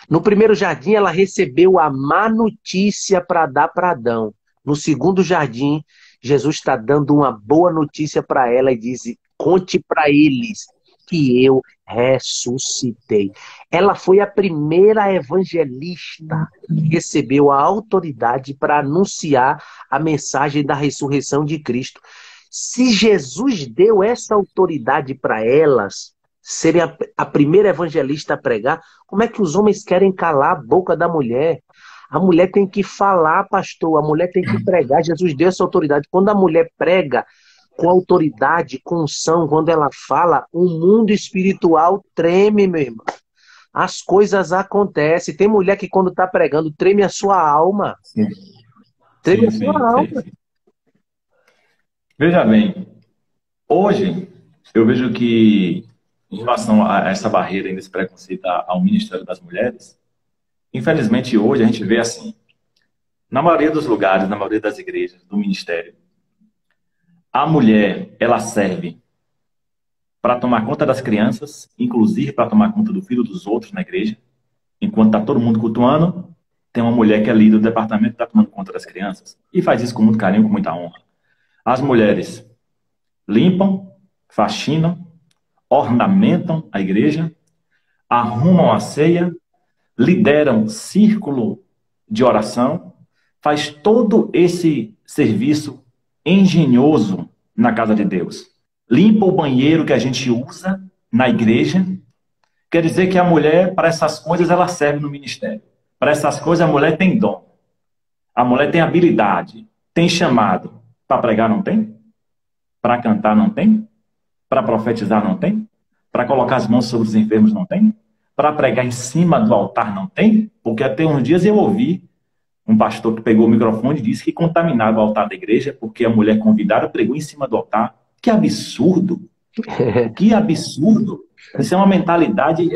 No primeiro jardim, ela recebeu a má notícia para dar para Adão. No segundo jardim, Jesus está dando uma boa notícia para ela e diz: conte para eles que eu ressuscitei. Ela foi a primeira evangelista que recebeu a autoridade para anunciar a mensagem da ressurreição de Cristo. Se Jesus deu essa autoridade para elas serem a primeira evangelista a pregar, como é que os homens querem calar a boca da mulher? A mulher tem que falar, pastor, a mulher tem que pregar. Jesus deu essa autoridade. Quando a mulher prega com autoridade, com unção, quando ela fala, o mundo espiritual treme, meu irmão. As coisas acontecem. Tem mulher que quando está pregando, treme a sua alma. Sim. Treme Sim, a sua alma. sim. Veja bem, hoje eu vejo que em relação a essa barreira, esse preconceito ao Ministério das Mulheres, infelizmente hoje a gente vê assim, na maioria dos lugares, na maioria das igrejas, do ministério, a mulher, ela serve para tomar conta das crianças, inclusive para tomar conta do filho dos outros na igreja. Enquanto está todo mundo cultuando, tem uma mulher que é líder do departamento que está tomando conta das crianças. E faz isso com muito carinho, com muita honra. As mulheres limpam, faxinam, ornamentam a igreja, arrumam a ceia, lideram círculo de oração, faz todo esse serviço engenhoso na casa de Deus. Limpa o banheiro que a gente usa na igreja. Quer dizer que a mulher, para essas coisas, ela serve no ministério. Para essas coisas, a mulher tem dom. A mulher tem habilidade, tem chamado. Para pregar não tem? Para cantar não tem? Para profetizar não tem? Para colocar as mãos sobre os enfermos não tem? Para pregar em cima do altar não tem? Porque até uns dias eu ouvi um pastor que pegou o microfone e disse que contaminava o altar da igreja porque a mulher convidada pregou em cima do altar. Que absurdo! Que absurdo! Isso é uma mentalidade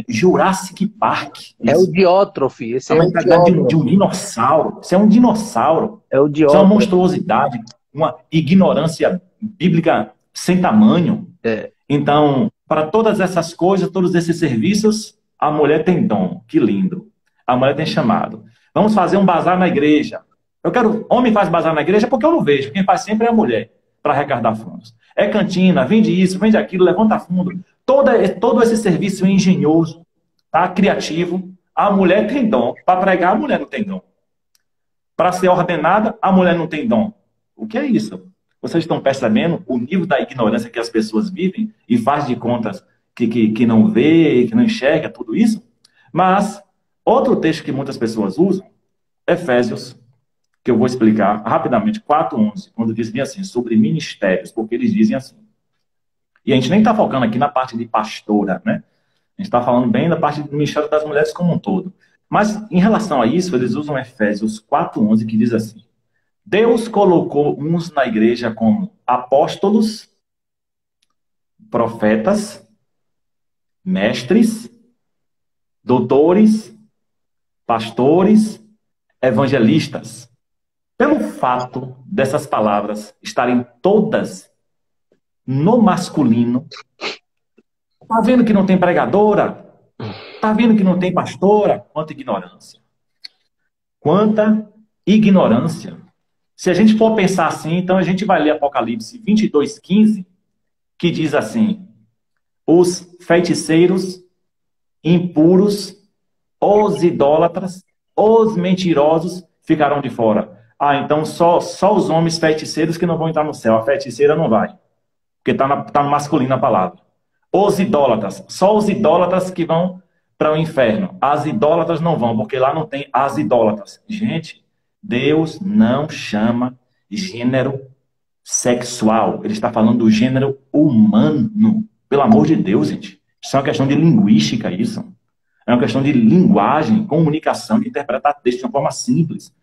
Jurassic Park. Isso. É o diótrofe. Esse é uma mentalidade de um dinossauro. Isso é um dinossauro. É o diótrofe. Isso é uma monstruosidade, uma ignorância bíblica sem tamanho. Então, para todas essas coisas, todos esses serviços, a mulher tem dom. Que lindo. A mulher tem chamado. Vamos fazer um bazar na igreja. Homem faz bazar na igreja porque eu não vejo. Quem faz sempre é a mulher, para arrecadar fundos. É cantina, vende isso, vende aquilo, levanta fundo. Todo esse serviço engenhoso, tá? Criativo. A mulher tem dom. Para pregar, a mulher não tem dom. Para ser ordenada, a mulher não tem dom. O que é isso? Vocês estão percebendo o nível da ignorância que as pessoas vivem e faz de contas que não vê, que não enxerga tudo isso? Mas, outro texto que muitas pessoas usam, Efésios, que eu vou explicar rapidamente, 4:11, quando diz bem assim, sobre ministérios, porque eles dizem assim. E a gente nem está focando aqui na parte de pastora, né? A gente está falando bem da parte do ministério das mulheres como um todo. Mas, em relação a isso, eles usam Efésios 4:11, que diz assim, Deus colocou uns na igreja como apóstolos, profetas, mestres, doutores, pastores, evangelistas. Pelo fato dessas palavras estarem todas no masculino, tá vendo que não tem pregadora? Tá vendo que não tem pastora? Quanta ignorância. Quanta ignorância. Se a gente for pensar assim, então a gente vai ler Apocalipse 22:15, que diz assim, os feiticeiros, impuros, os idólatras, os mentirosos ficarão de fora. Ah, então só os homens feiticeiros que não vão entrar no céu. A feiticeira não vai, porque tá no masculino a palavra. Os idólatras, só os idólatras que vão para o inferno. As idólatras não vão, porque lá não tem as idólatras. Gente, Deus não chama gênero sexual. Ele está falando do gênero humano. Pelo amor de Deus, gente. Isso é uma questão de linguística, isso. É uma questão de linguagem, comunicação, de interpretar texto de uma forma simples.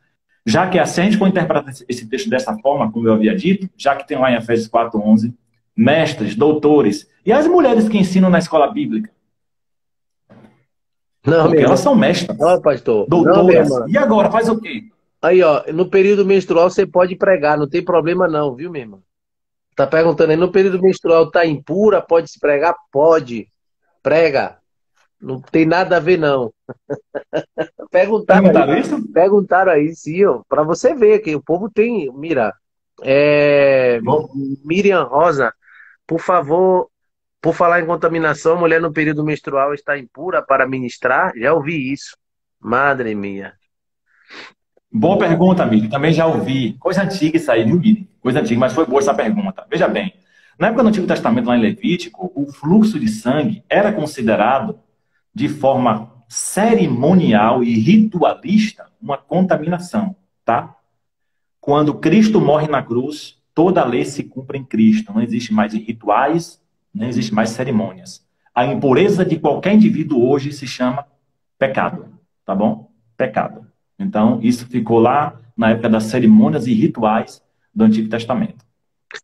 Já que se a gente for interpretar esse texto dessa forma, como eu havia dito, já que tem lá em Efésios 4:11, mestres, doutores, e as mulheres que ensinam na escola bíblica? Não, Porque meu elas irmão. são mestras, Não, pastor. Não, minha doutoras. irmã. E agora, faz o quê? Aí, ó, no período menstrual você pode pregar, não tem problema não, viu, minha irmã? Tá perguntando aí, no período menstrual tá impura, pode se pregar? Pode. Prega. Não tem nada a ver, não. Perguntaram isso? Perguntaram aí, sim, ó, pra você ver que o povo tem. Mira, Bom, Miriam Rosa, por favor, por falar em contaminação, mulher no período menstrual está impura para ministrar? Já ouvi isso. Madre minha. boa pergunta, amigo. Também já ouvi. Coisa antiga isso aí, viu, Guilherme? Coisa antiga, mas foi boa essa pergunta. Veja bem, na época do Antigo Testamento, lá em Levítico, o fluxo de sangue era considerado de forma cerimonial e ritualista uma contaminação, tá? Quando Cristo morre na cruz, toda a lei se cumpre em Cristo. Não existe mais rituais, não existe mais cerimônias. A impureza de qualquer indivíduo hoje se chama pecado, tá bom? Pecado. Então, isso ficou lá na época das cerimônias e rituais do Antigo Testamento.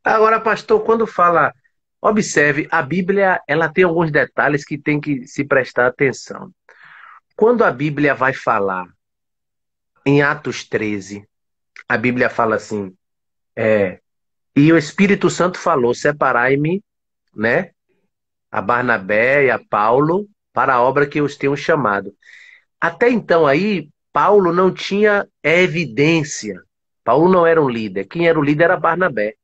Agora, pastor, quando fala, observe, a Bíblia, ela tem alguns detalhes que tem que se prestar atenção. Quando a Bíblia vai falar em Atos 13, a Bíblia fala assim, e o Espírito Santo falou, separai-me, né, a Barnabé e a Paulo para a obra que eu os tenho chamado. Até então aí, Paulo não tinha evidência. Paulo não era um líder. Quem era o líder era Barnabé.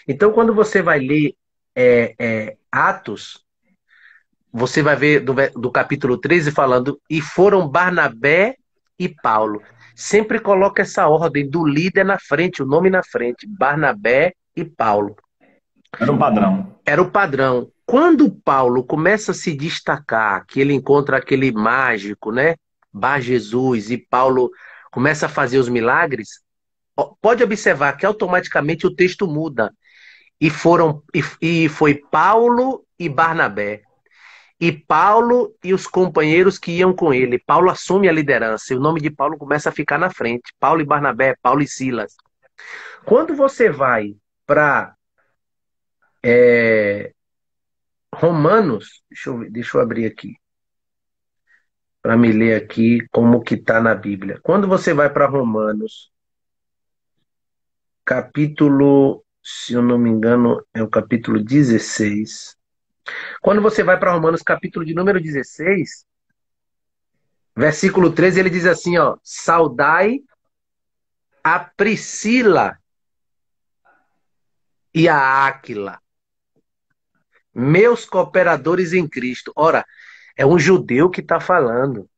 Então, quando você vai ler Atos, você vai ver do capítulo 13 falando, e foram Barnabé e Paulo. Sempre coloca essa ordem do líder na frente, o nome na frente, Barnabé e Paulo. Era um padrão. Era o padrão. Quando Paulo começa a se destacar, que ele encontra aquele mágico, né? Bar Jesus, e Paulo começa a fazer os milagres, pode observar que automaticamente o texto muda. E foi Paulo e Barnabé. E Paulo e os companheiros que iam com ele. Paulo assume a liderança e o nome de Paulo começa a ficar na frente. Paulo e Barnabé, Paulo e Silas. Quando você vai para Romanos, deixa eu abrir aqui, para me ler aqui como que está na Bíblia. Quando você vai para Romanos, capítulo, se eu não me engano, é o capítulo 16. Quando você vai para Romanos, capítulo de número 16, versículo 13, ele diz assim, ó, saudai a Priscila e a Áquila, meus cooperadores em Cristo. Ora, é um judeu que está falando,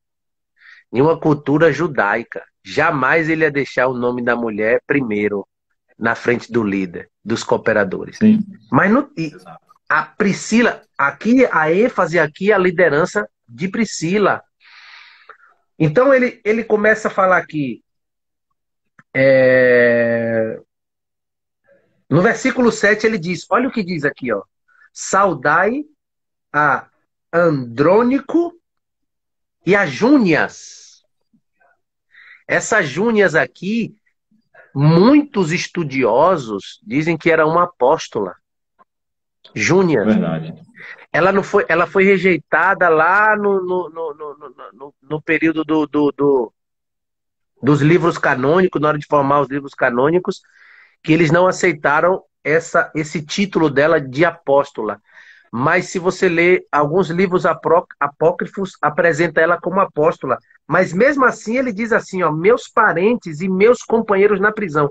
em uma cultura judaica. Jamais ele ia deixar o nome da mulher primeiro, na frente do líder, dos cooperadores. Sim. Mas Exato. a Priscila, aqui, a ênfase aqui é a liderança de Priscila. Então ele começa a falar aqui, É, no versículo 7 ele diz, olha o que diz aqui, ó. Saudai a Andrônico e a Júnias. Essas Júnias aqui, muitos estudiosos dizem que era uma apóstola. Júnias. Verdade. Ela não foi, ela foi rejeitada lá no período dos livros canônicos, na hora de formar os livros canônicos, que eles não aceitaram esse título dela de apóstola. Mas se você ler alguns livros apócrifos, apresenta ela como apóstola. Mas mesmo assim ele diz assim, ó, meus parentes e meus companheiros na prisão,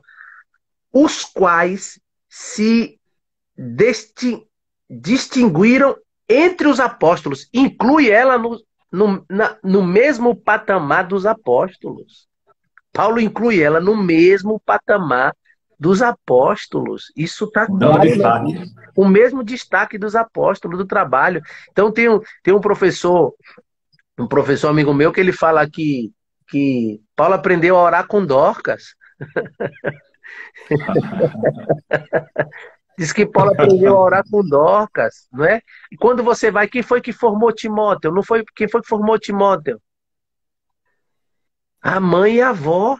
os quais se distinguiram entre os apóstolos. Inclui ela no mesmo patamar dos apóstolos. Paulo inclui ela no mesmo patamar dos apóstolos. Isso está Dando claro, né? destaque. O mesmo destaque dos apóstolos do trabalho. Então tem um professor amigo meu que ele fala que Paulo aprendeu a orar com Dorcas. Diz que Paulo aprendeu a orar com Dorcas, não é? E quando você vai, quem foi que formou Timóteo? Não foi quem foi que formou Timóteo? A mãe e a avó.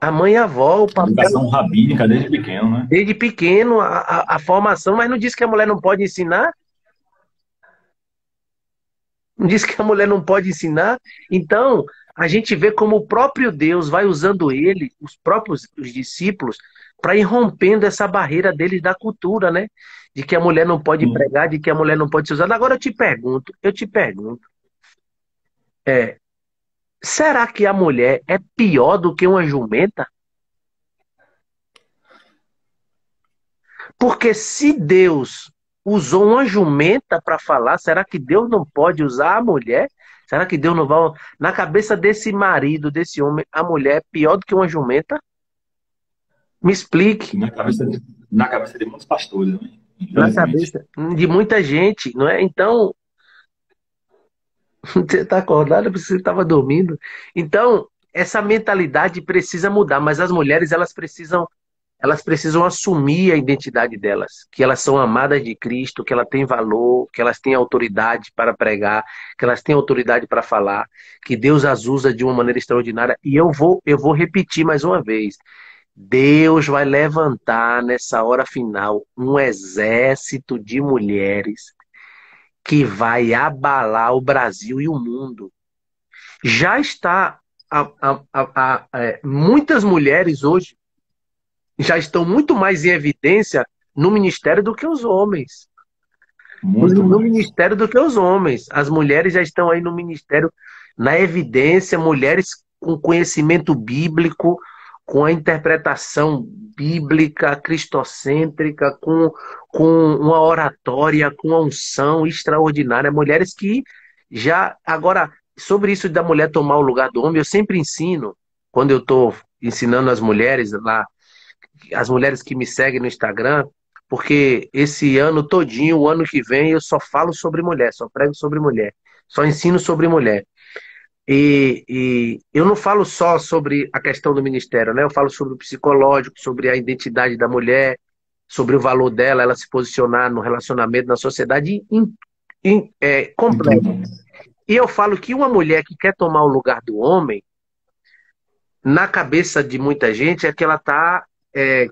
A mãe e a avó, o papel Educação rabínica desde pequeno, né? desde pequeno, a formação, mas não diz que a mulher não pode ensinar? Não diz que a mulher não pode ensinar? Então, a gente vê como o próprio Deus vai usando ele, os próprios os discípulos, para ir rompendo essa barreira deles da cultura, né? De que a mulher não pode Sim. pregar, de que a mulher não pode ser usada. Agora eu te pergunto, é, será que a mulher é pior do que uma jumenta? Porque se Deus usou uma jumenta para falar, será que Deus não pode usar a mulher? Será que Deus não vai. Na cabeça desse marido, desse homem, a mulher é pior do que uma jumenta? Me explique. Na cabeça de muitos pastores, né? Na Infelizmente. cabeça de muita gente, não é? Então, você está acordado porque você estava dormindo. Então, essa mentalidade precisa mudar, mas as mulheres, elas precisam assumir a identidade delas, que elas são amadas de Cristo, que elas têm valor, que elas têm autoridade para pregar, que elas têm autoridade para falar, que Deus as usa de uma maneira extraordinária. E eu vou repetir mais uma vez. Deus vai levantar nessa hora final um exército de mulheres que vai abalar o Brasil e o mundo. Já está muitas mulheres hoje já estão muito mais em evidência no ministério do que os homens. Muito No mais. ministério do que os homens. As mulheres já estão aí no ministério, na evidência, mulheres com conhecimento bíblico, com a interpretação bíblica, cristocêntrica, com uma oratória, com uma unção extraordinária. Mulheres que já. Agora, sobre isso da mulher tomar o lugar do homem, eu sempre ensino, quando eu estou ensinando as mulheres lá, as mulheres que me seguem no Instagram, porque esse ano todinho, o ano que vem, eu só falo sobre mulher, só prego sobre mulher, só ensino sobre mulher. E eu não falo só sobre a questão do ministério, né? Eu falo sobre o psicológico, sobre a identidade da mulher, sobre o valor dela, ela se posicionar no relacionamento, na sociedade Em completo. tudo. E eu falo que uma mulher que quer tomar o lugar do homem, na cabeça de muita gente, é que ela está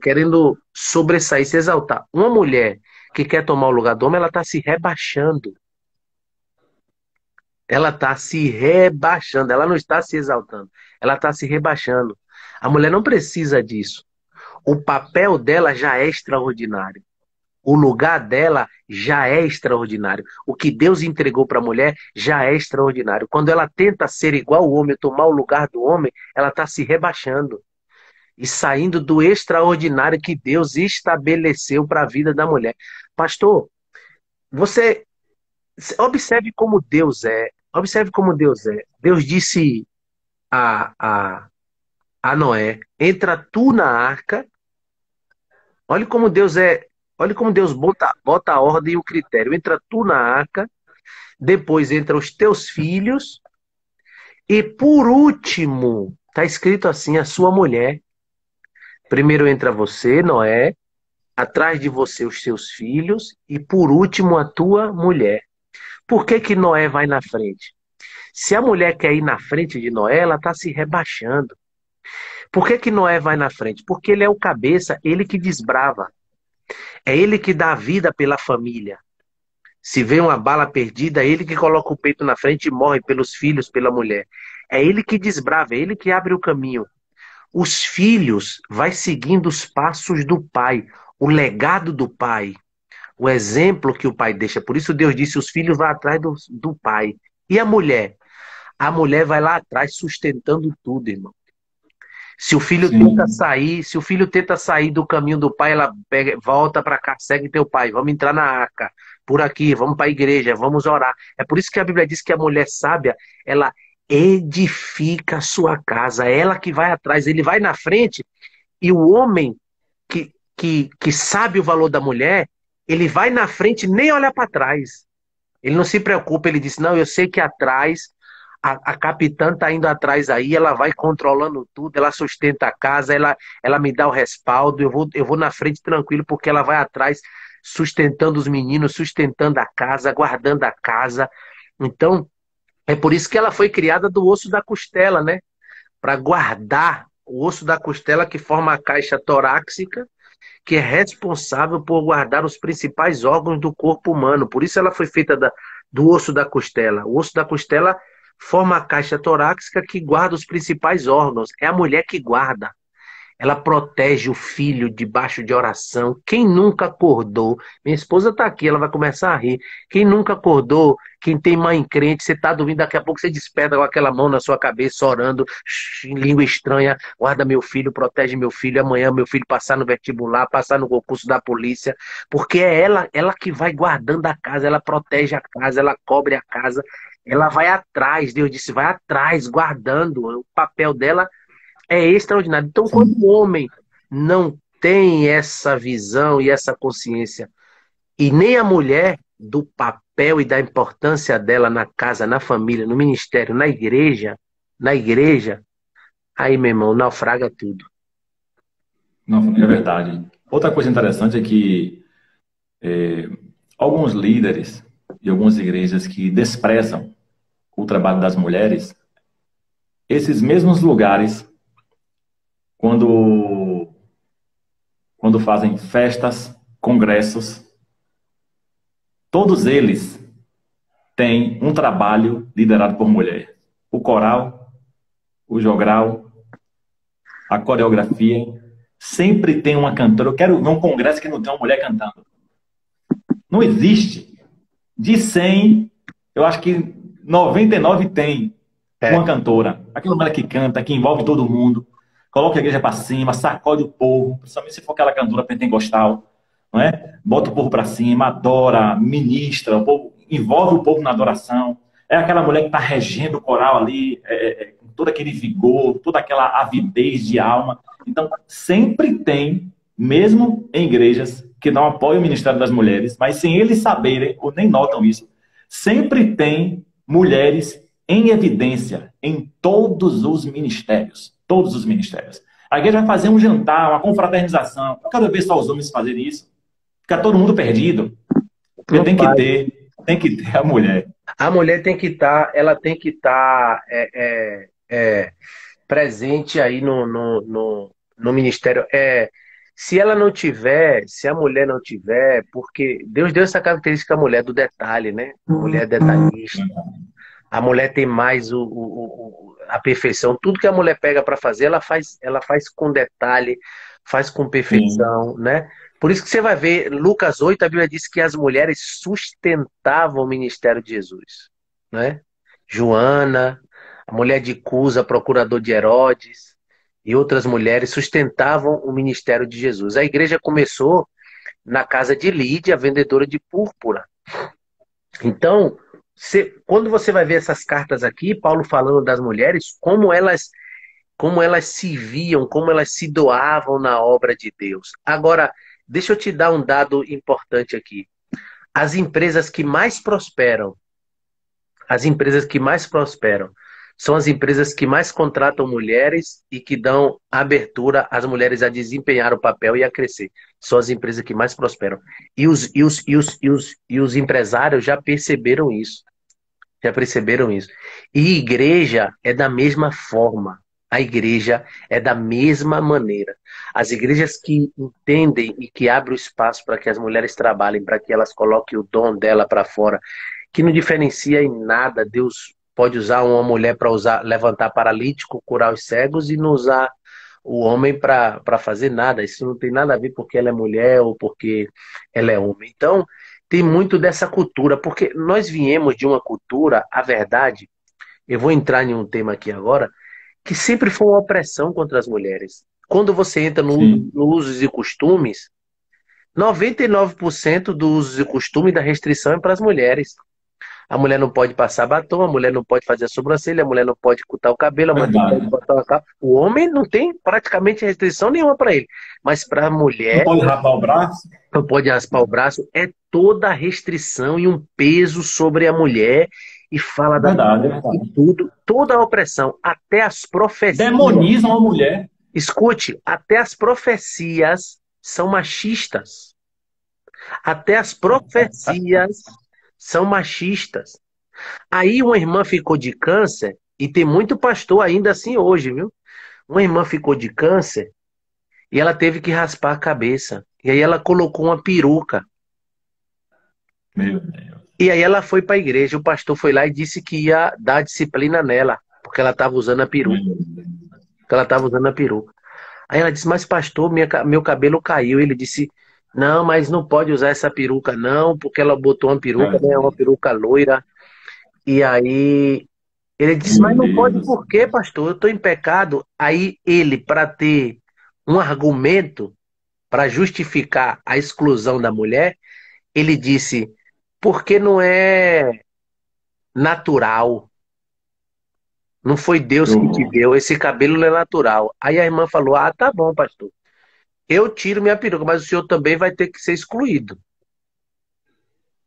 querendo sobressair, se exaltar. Uma mulher que quer tomar o lugar do homem, ela está se rebaixando. Ela está se rebaixando, ela não está se exaltando, ela está se rebaixando. A mulher não precisa disso. O papel dela já é extraordinário. O lugar dela já é extraordinário. O que Deus entregou para a mulher já é extraordinário. Quando ela tenta ser igual ao homem, tomar o lugar do homem, ela está se rebaixando e saindo do extraordinário que Deus estabeleceu para a vida da mulher. Pastor, você observe como Deus é. Observe como Deus é. Deus disse a, a, a Noé: entra tu na arca. Olha como Deus é. Olha como Deus bota a ordem e o critério. Entra tu na arca, depois entra os teus filhos, e por último, Está escrito assim, a sua mulher. Primeiro entra você, Noé, atrás de você os seus filhos e por último a tua mulher. Por que que Noé vai na frente? Se a mulher quer ir na frente de Noé, ela está se rebaixando. Por que que Noé vai na frente? Porque ele é o cabeça, ele que desbrava. É ele que dá a vida pela família. Se vê uma bala perdida, é ele que coloca o peito na frente e morre pelos filhos, pela mulher. É ele que desbrava, é ele que abre o caminho. Os filhos vai seguindo os passos do pai, o legado do pai, o exemplo que o pai deixa. Por isso Deus disse, os filhos vão atrás do pai. E a mulher? A mulher vai lá atrás sustentando tudo, irmão. Se o filho tenta Sim. sair, se o filho tenta sair do caminho do pai, ela pega, volta para cá, segue teu pai, vamos entrar na arca, por aqui, vamos para a igreja, vamos orar. É por isso que a Bíblia diz que a mulher sábia, ela edifica a sua casa, é ela que vai atrás, ele vai na frente, e o homem que sabe o valor da mulher, ele vai na frente e nem olha para trás. Ele não se preocupa, ele diz, não, eu sei que atrás, a capitã está indo atrás aí, ela vai controlando tudo, ela sustenta a casa, ela me dá o respaldo, eu vou na frente tranquilo, porque ela vai atrás sustentando os meninos, sustentando a casa, guardando a casa. Então, é por isso que ela foi criada do osso da costela, né? Para guardar o osso da costela que forma a caixa torácica, que é responsável por guardar os principais órgãos do corpo humano. Por isso ela foi feita do osso da costela. O osso da costela forma a caixa torácica que guarda os principais órgãos. É a mulher que guarda. Ela protege o filho debaixo de oração. Quem nunca acordou? Minha esposa está aqui, ela vai começar a rir. Quem nunca acordou? Quem tem mãe crente, você está dormindo, daqui a pouco você desperta com aquela mão na sua cabeça, orando, em língua estranha. Guarda meu filho, protege meu filho. Amanhã meu filho passar no vestibular, passar no concurso da polícia. Porque é ela que vai guardando a casa, ela protege a casa, ela cobre a casa. Ela vai atrás, Deus disse, vai atrás, guardando. O papel dela é extraordinário. Então, quando o Sim. homem não tem essa visão e essa consciência, e nem a mulher do papel e da importância dela na casa, na família, no ministério, na igreja, aí, meu irmão, naufraga tudo. Não, é verdade. Outra coisa interessante é que alguns líderes e algumas igrejas que desprezam o trabalho das mulheres, esses mesmos lugares, quando, quando fazem festas, congressos, todos eles têm um trabalho liderado por mulher. O coral, o jogral, a coreografia, sempre tem uma cantora. Eu quero ver um congresso que não tem uma mulher cantando. Não existe. De 100, eu acho que 99 tem É, uma cantora. Aquela mulher que canta, que envolve todo mundo, coloca a igreja para cima, sacode o povo, principalmente se for aquela cantora pentecostal, não é? Bota o povo para cima, adora, ministra, o povo, envolve o povo na adoração. É aquela mulher que está regendo o coral ali, com todo aquele vigor, toda aquela avidez de alma. Então, sempre tem, mesmo em igrejas que não apoiam o Ministério das Mulheres, mas sem eles saberem ou nem notam isso, sempre tem mulheres em evidência em todos os ministérios. Todos os ministérios. A igreja vai fazer um jantar, uma confraternização. Eu quero ver só os homens fazerem isso. Fica todo mundo perdido. Porque não faz. tem que ter a mulher. A mulher tem que estar, ela tem que estar presente aí no ministério. Se ela não tiver, se a mulher não tiver, porque Deus deu essa característica à mulher do detalhe, né? A mulher é detalhista. A mulher tem mais a perfeição. Tudo que a mulher pega para fazer, ela faz com detalhe, faz com Sim. perfeição, né? Por isso que você vai ver, Lucas 8, a Bíblia diz que as mulheres sustentavam o ministério de Jesus, né? Joana, a mulher de Cusa, procurador de Herodes, e outras mulheres sustentavam o ministério de Jesus. A igreja começou na casa de Lídia, vendedora de púrpura. Então, quando você vai ver essas cartas aqui, Paulo falando das mulheres, como elas se viam, como elas se doavam na obra de Deus. Agora, deixa eu te dar um dado importante aqui. As empresas que mais prosperam, as empresas que mais prosperam são as empresas que mais contratam mulheres e que dão abertura às mulheres a desempenhar o papel e a crescer. São as empresas que mais prosperam. E os empresários já perceberam isso. Já perceberam isso? E igreja é da mesma forma. A igreja é da mesma maneira. As igrejas que entendem e que abrem o espaço para que as mulheres trabalhem, para que elas coloquem o dom dela para fora, que não diferencia em nada. Deus pode usar uma mulher para levantar paralítico, curar os cegos e não usar o homem para fazer nada. Isso não tem nada a ver porque ela é mulher ou porque ela é homem. Então, tem muito dessa cultura, porque nós viemos de uma cultura, a verdade, eu vou entrar em um tema aqui agora, que sempre foi uma opressão contra as mulheres. Quando você entra Sim. no usos e costumes, 99% dos usos e costumes da restrição é para as mulheres. A mulher não pode passar batom, a mulher não pode fazer a sobrancelha, a mulher não pode cortar o cabelo, a mulher não pode Verdade. botar uma capa. O homem não tem praticamente restrição nenhuma para ele. Mas para a Não mulher, pode rapar o braço? não pode raspar o braço, é toda a restrição e um peso sobre a mulher e fala da Verdade, é mulher e verdade. tudo, toda a opressão, até as profecias. Demoniza uma mulher. Escute, até as profecias são machistas. Até as profecias são machistas. Aí uma irmã ficou de câncer, e tem muito pastor ainda assim hoje, viu? Uma irmã ficou de câncer e ela teve que raspar a cabeça. E aí ela colocou uma peruca. Meu Deus. E aí ela foi para a igreja, o pastor foi lá e disse que ia dar disciplina nela, porque ela estava usando a Meu peruca. Deus. Porque ela estava usando a peruca. Aí ela disse, mas pastor, meu cabelo caiu. Ele disse, não, mas não pode usar essa peruca não, porque ela botou uma peruca, né, uma Jesus. peruca loira. E aí ele disse, Meu mas não Deus pode do por céu. quê, pastor? Eu estou em pecado. Aí ele, para ter um argumento para justificar a exclusão da mulher, ele disse, porque não é natural. Não foi Que Deus que te horror. deu, esse cabelo não é natural. Aí a irmã falou, ah, tá bom, pastor. Eu tiro minha peruca, mas o senhor também vai ter que ser excluído.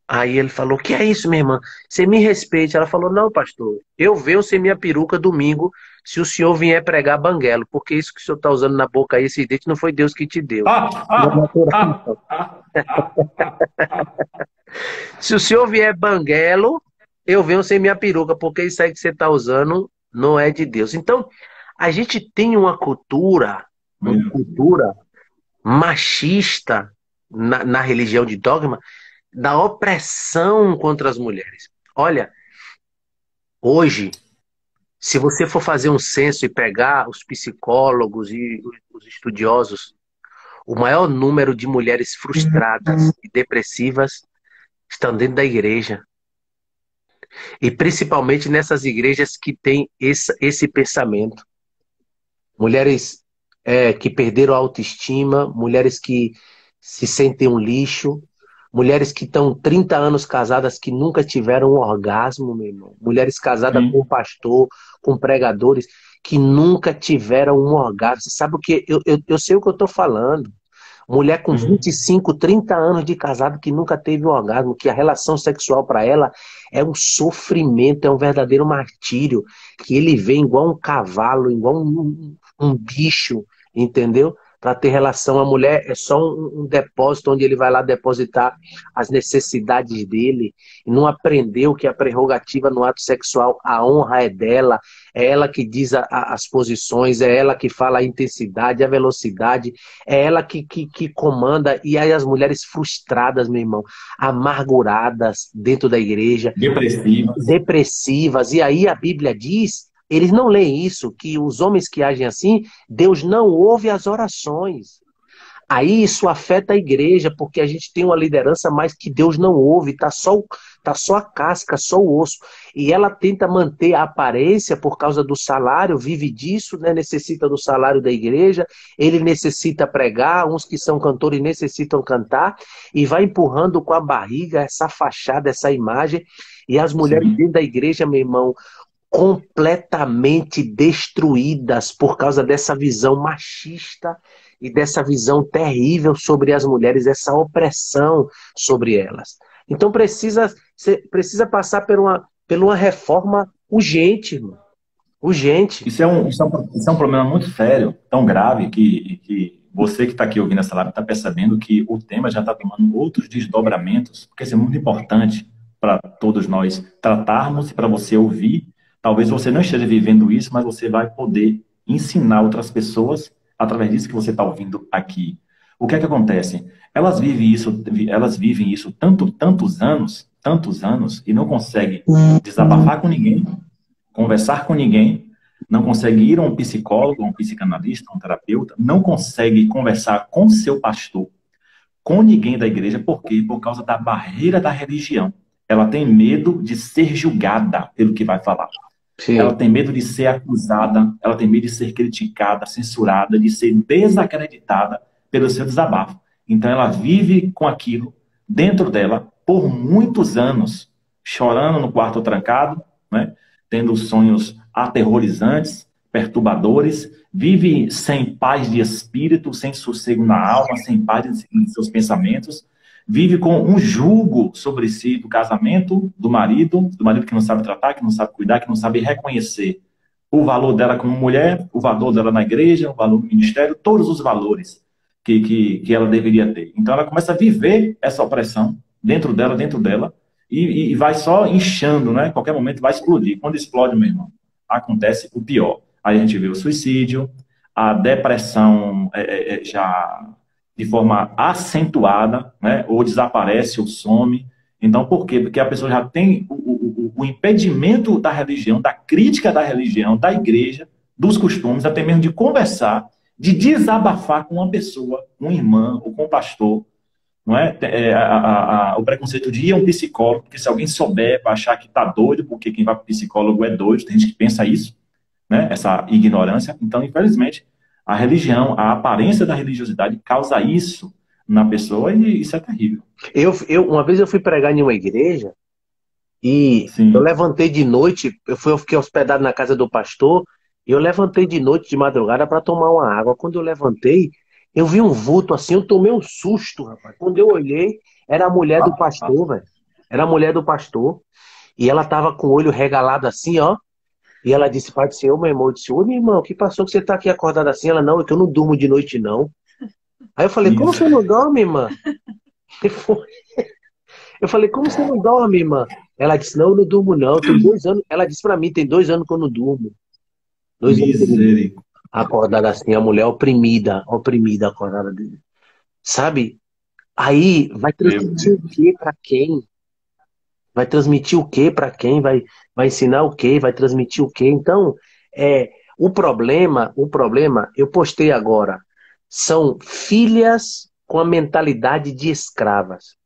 Aí ele falou, que é isso, minha irmã? Você me respeite. Ela falou, não, pastor, eu venho sem minha peruca domingo se o senhor vier pregar banguelo, porque isso que o senhor está usando na boca aí, esse dente, não foi Deus que te deu. Ah, Não é ah, natural, ah, não. ah, ah, ah, ah. Se o senhor vier banguelo, eu venho sem minha peruca, porque isso aí que você está usando não é de Deus. Então, a gente tem uma Meu Deus. cultura machista na religião de dogma, da opressão contra as mulheres. Olha, hoje, se você for fazer um censo e pegar os psicólogos e os estudiosos, o maior número de mulheres frustradas e depressivas estão dentro da igreja. E principalmente nessas igrejas que têm esse pensamento. Mulheres que perderam a autoestima, mulheres que se sentem um lixo, mulheres que estão 30 anos casadas que nunca tiveram um orgasmo, meu irmão. Mulheres casadas com Sim. pastor, com pregadores, que nunca tiveram um orgasmo. Você sabe o que? Eu sei o que eu estou falando. Mulher com Sim. 25, 30 anos de casado que nunca teve um orgasmo, que a relação sexual para ela é um sofrimento, é um verdadeiro martírio, que ele vem igual um cavalo, igual um bicho, entendeu? Para ter relação, a mulher é só um depósito onde ele vai lá depositar as necessidades dele, e não aprendeu que a prerrogativa no ato sexual, a honra é dela, é ela que diz as posições, é ela que fala a intensidade, a velocidade, é ela que comanda. E aí as mulheres frustradas, meu irmão, amarguradas dentro da igreja, Depressivas. depressivas. E aí a Bíblia diz, eles não leem isso, que os homens que agem assim, Deus não ouve as orações. Aí isso afeta a igreja, porque a gente tem uma liderança, mas que Deus não ouve, tá só a casca, só o osso. E ela tenta manter a aparência por causa do salário, vive disso, né? Necessita do salário da igreja, ele necessita pregar, uns que são cantores necessitam cantar, e vai empurrando com a barriga essa fachada, essa imagem, e as mulheres Sim. dentro da igreja, meu irmão, completamente destruídas por causa dessa visão machista e dessa visão terrível sobre as mulheres, essa opressão sobre elas. Então precisa passar por uma reforma urgente, irmão. Urgente. Isso é um problema muito sério, tão grave, que você que está aqui ouvindo essa live está percebendo que o tema já está tomando outros desdobramentos, porque isso é muito importante para todos nós tratarmos e para você ouvir. Talvez você não esteja vivendo isso, mas você vai poder ensinar outras pessoas através disso que você está ouvindo aqui. O que é que acontece? Elas vivem isso tantos anos, e não conseguem desabafar com ninguém, conversar com ninguém, não consegue ir a um psicólogo, a um psicanalista, a um terapeuta, não consegue conversar com seu pastor, com ninguém da igreja, por quê? Por causa da barreira da religião. Ela tem medo de ser julgada pelo que vai falar. Ela Sim. tem medo de ser acusada, ela tem medo de ser criticada, censurada, de ser desacreditada pelo seu desabafo. Então ela vive com aquilo dentro dela por muitos anos, chorando no quarto trancado, né? Tendo sonhos aterrorizantes, perturbadores, vive sem paz de espírito, sem sossego na alma, sem paz em seus pensamentos, vive com um jugo sobre si do casamento, do marido que não sabe tratar, que não sabe cuidar, que não sabe reconhecer o valor dela como mulher, o valor dela na igreja, o valor do ministério, todos os valores que ela deveria ter. Então ela começa a viver essa opressão dentro dela, e vai só inchando, né? Qualquer momento vai explodir. Quando explode, meu irmão, acontece o pior. Aí a gente vê o suicídio, a depressão já de forma acentuada, né? Ou desaparece ou some. Então, por quê? Porque a pessoa já tem o impedimento da religião, da crítica da religião, da igreja, dos costumes, até mesmo de conversar, de desabafar com uma pessoa, uma irmã ou com um pastor, não é? O preconceito de ir a um psicólogo, porque se alguém souber, vai achar que está doido, porque quem vai para o psicólogo é doido, tem gente que pensa isso, né? Essa ignorância. Então, infelizmente, a religião, a aparência da religiosidade causa isso na pessoa, e isso é terrível. Uma vez eu fui pregar em uma igreja e eu Sim. levantei de noite, eu fiquei hospedado na casa do pastor, e eu levantei de noite, de madrugada, para tomar uma água. Quando eu levantei, eu vi um vulto assim, eu tomei um susto, rapaz. Quando eu olhei, era a mulher do pastor, velho. Era a mulher do pastor, e ela tava com o olho regalado assim, ó. E ela disse, Pai do Senhor, meu irmão, eu disse, ô, meu irmão, o que passou que você tá aqui acordado assim? Ela, não, é que eu não durmo de noite, não. Aí eu falei, como Isso. você não dorme, irmã? Eu falei, como você não dorme, irmã? Ela disse, não, eu não durmo, não. Tem 2 anos. Ela disse pra mim, tem 2 anos que eu não durmo. 2 anos que eu não durmo. Misericórdia. Acordada assim, a mulher oprimida, oprimida, acordada dele. Sabe? Aí vai Meu transmitir o Deus. quê pra quem? Vai transmitir o quê pra quem? Vai ensinar o quê? Vai transmitir o quê? Então, o problema, eu postei agora, são filhas com a mentalidade de escravas.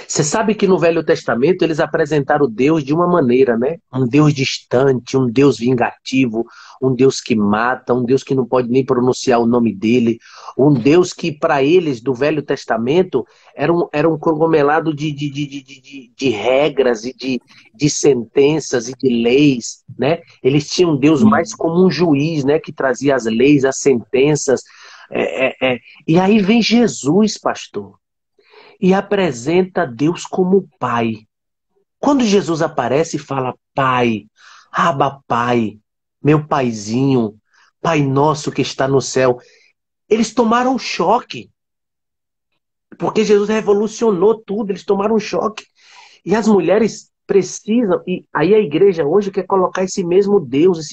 Você sabe que no Velho Testamento eles apresentaram Deus de uma maneira, né? Um Deus distante, um Deus vingativo, um Deus que mata, um Deus que não pode nem pronunciar o nome dele, um Deus que para eles do Velho Testamento era um conglomerado de regras e de sentenças e de leis, né? Eles tinham um Deus mais Sim. como um juiz, né? Que trazia as leis, as sentenças. E aí vem Jesus, pastor, e apresenta Deus como Pai. Quando Jesus aparece e fala Pai, Abba Pai, meu paizinho, Pai nosso que está no céu, eles tomaram um choque, porque Jesus revolucionou tudo, eles tomaram um choque. E as mulheres precisam, e aí a igreja hoje quer colocar esse mesmo Deus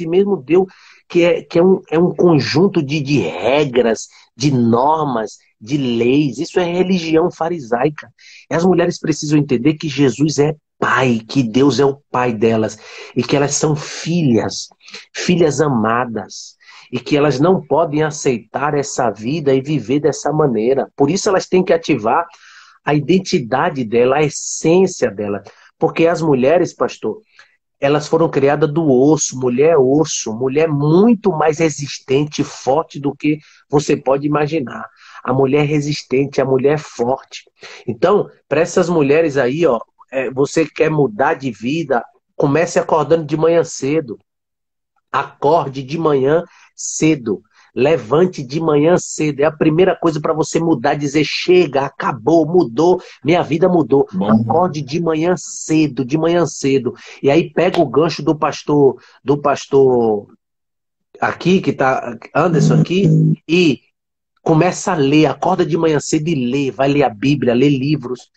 que é um conjunto de regras, de normas, de leis. Isso é religião farisaica. E as mulheres precisam entender que Jesus é pai, que Deus é o pai delas, e que elas são filhas, filhas amadas, e que elas não podem aceitar essa vida e viver dessa maneira. Por isso elas têm que ativar a identidade dela, a essência dela. Porque as mulheres, pastor, elas foram criadas do osso, mulher muito mais resistente e forte do que você pode imaginar. A mulher resistente, a mulher forte. Então, para essas mulheres aí, ó, você quer mudar de vida, comece acordando de manhã cedo. Acorde de manhã cedo. Levante de manhã cedo. É a primeira coisa para você mudar, dizer, chega, acabou, mudou, minha vida mudou. Bom, Acorde de manhã cedo, de manhã cedo. E aí pega o gancho do pastor aqui, que tá Anderson aqui, e começa a ler, acorda de manhã cedo e lê, vai ler a Bíblia, lê livros.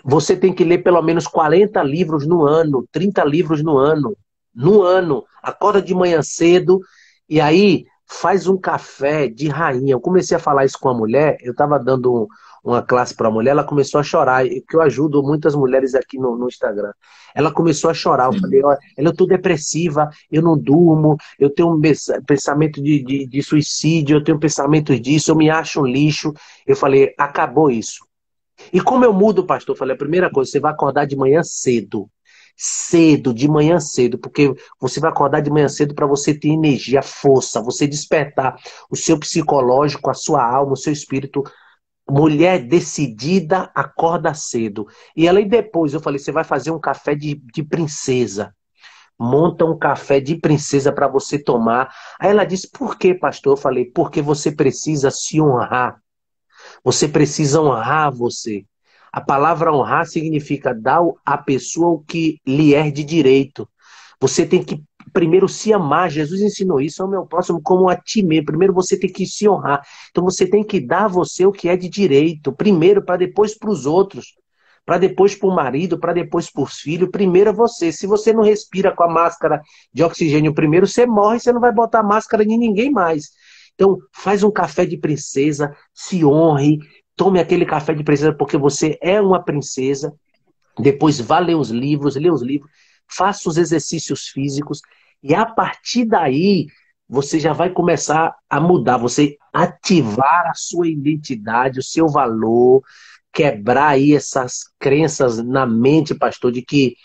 Você tem que ler pelo menos 40 livros no ano, 30 livros no ano. No ano. Acorda de manhã cedo e aí faz um café de rainha. Eu comecei a falar isso com a mulher, eu estava dando uma classe para a mulher, ela começou a chorar, que eu ajudo muitas mulheres aqui no Instagram. Ela começou a chorar, eu falei, sim. olha, eu estou depressiva, eu não durmo, eu tenho um pensamento de suicídio, eu tenho pensamento disso, eu me acho um lixo. Eu falei, acabou isso. E como eu mudo, pastor? Eu falei, a primeira coisa, você vai acordar de manhã cedo. Cedo, de manhã cedo, porque você vai acordar de manhã cedo para você ter energia, força, você despertar o seu psicológico, a sua alma, o seu espírito. Mulher decidida, acorda cedo. E ela, e depois, eu falei, você vai fazer um café de princesa. Monta um café de princesa para você tomar. Aí ela disse, por quê, pastor? Eu falei, porque você precisa se honrar. Você precisa honrar você. A palavra honrar significa dar à pessoa o que lhe é de direito. Você tem que primeiro se amar. Jesus ensinou isso ao meu próximo como a ti mesmo. Primeiro você tem que se honrar. Então você tem que dar a você o que é de direito. Primeiro, para depois para os outros. Para depois para o marido, para depois para os filhos. Primeiro é você. Se você não respira com a máscara de oxigênio primeiro, você morre, você não vai botar máscara de ninguém mais. Então, faz um café de princesa, se honre, tome aquele café de princesa porque você é uma princesa. Depois vá lê os livros, faça os exercícios físicos e a partir daí você já vai começar a mudar, você ativar a sua identidade, o seu valor, quebrar aí essas crenças na mente, pastor, de que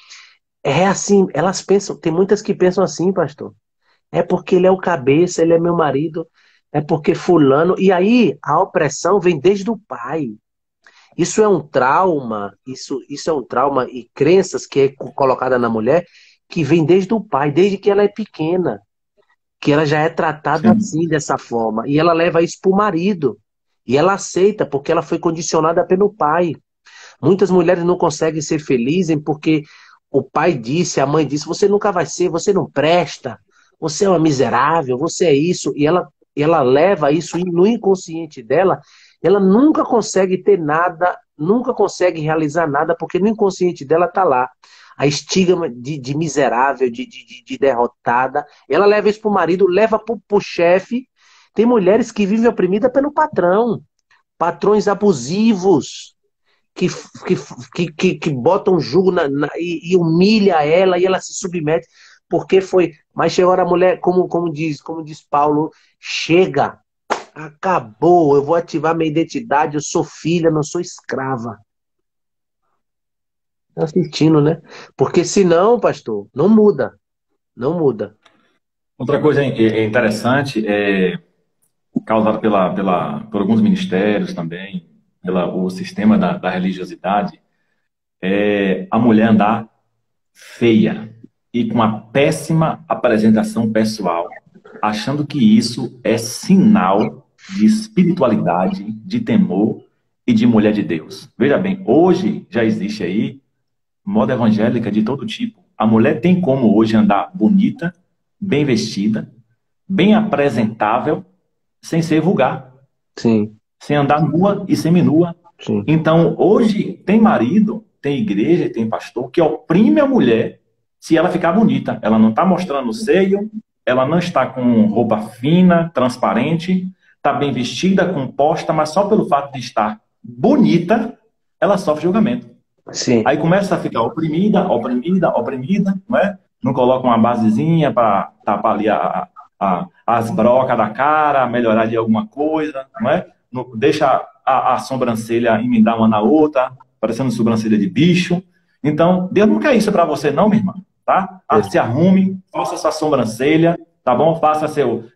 é assim, elas pensam, tem muitas que pensam assim, pastor. É porque ele é o cabeça, ele é meu marido, é porque fulano. E aí a opressão vem desde o pai. Isso é um trauma, isso é um trauma e crenças que é colocada na mulher que vem desde o pai, desde que ela é pequena, que ela já é tratada Sim. assim, dessa forma. E ela leva isso para o marido. E ela aceita, porque ela foi condicionada pelo pai. Muitas mulheres não conseguem ser felizes porque o pai disse, a mãe disse, você nunca vai ser, você não presta, você é uma miserável, você é isso. E ela leva isso no inconsciente dela, ela nunca consegue ter nada, nunca consegue realizar nada, porque no inconsciente dela está lá. A estigma de miserável, de derrotada. Ela leva isso para o marido, leva para o chefe. Tem mulheres que vivem oprimida pelo patrão, patrões abusivos que, que botam jugo e humilha ela e ela se submete porque foi. Mas chegou a mulher, como diz Paulo, chega, acabou, eu vou ativar minha identidade, eu sou filha, não sou escrava. Tá assistindo, né? Porque senão, pastor, não muda, não muda. Outra coisa interessante é causada por alguns ministérios também, o sistema da religiosidade, é a mulher andar feia e com uma péssima apresentação pessoal, achando que isso é sinal de espiritualidade, de temor e de mulher de Deus. Veja bem, hoje já existe aí moda evangélica de todo tipo. A mulher tem como hoje andar bonita, bem vestida, bem apresentável, sem ser vulgar, Sim, sem andar nua e seminua. sim. Então, hoje, tem marido, tem igreja, tem pastor que oprime a mulher se ela ficar bonita. Ela não está mostrando o seio, ela não está com roupa fina, transparente, está bem vestida, composta, mas só pelo fato de estar bonita, ela sofre julgamento. Sim. Aí começa a ficar oprimida, oprimida, oprimida, não é? Não coloca uma basezinha para tapar ali as brocas da cara, melhorar de alguma coisa, não é? Não, deixa a sobrancelha emendar uma na outra, parecendo sobrancelha de bicho. Então, Deus não quer isso para você, não, minha irmã, tá? Se arrume, faça sua sobrancelha, tá bom? Faça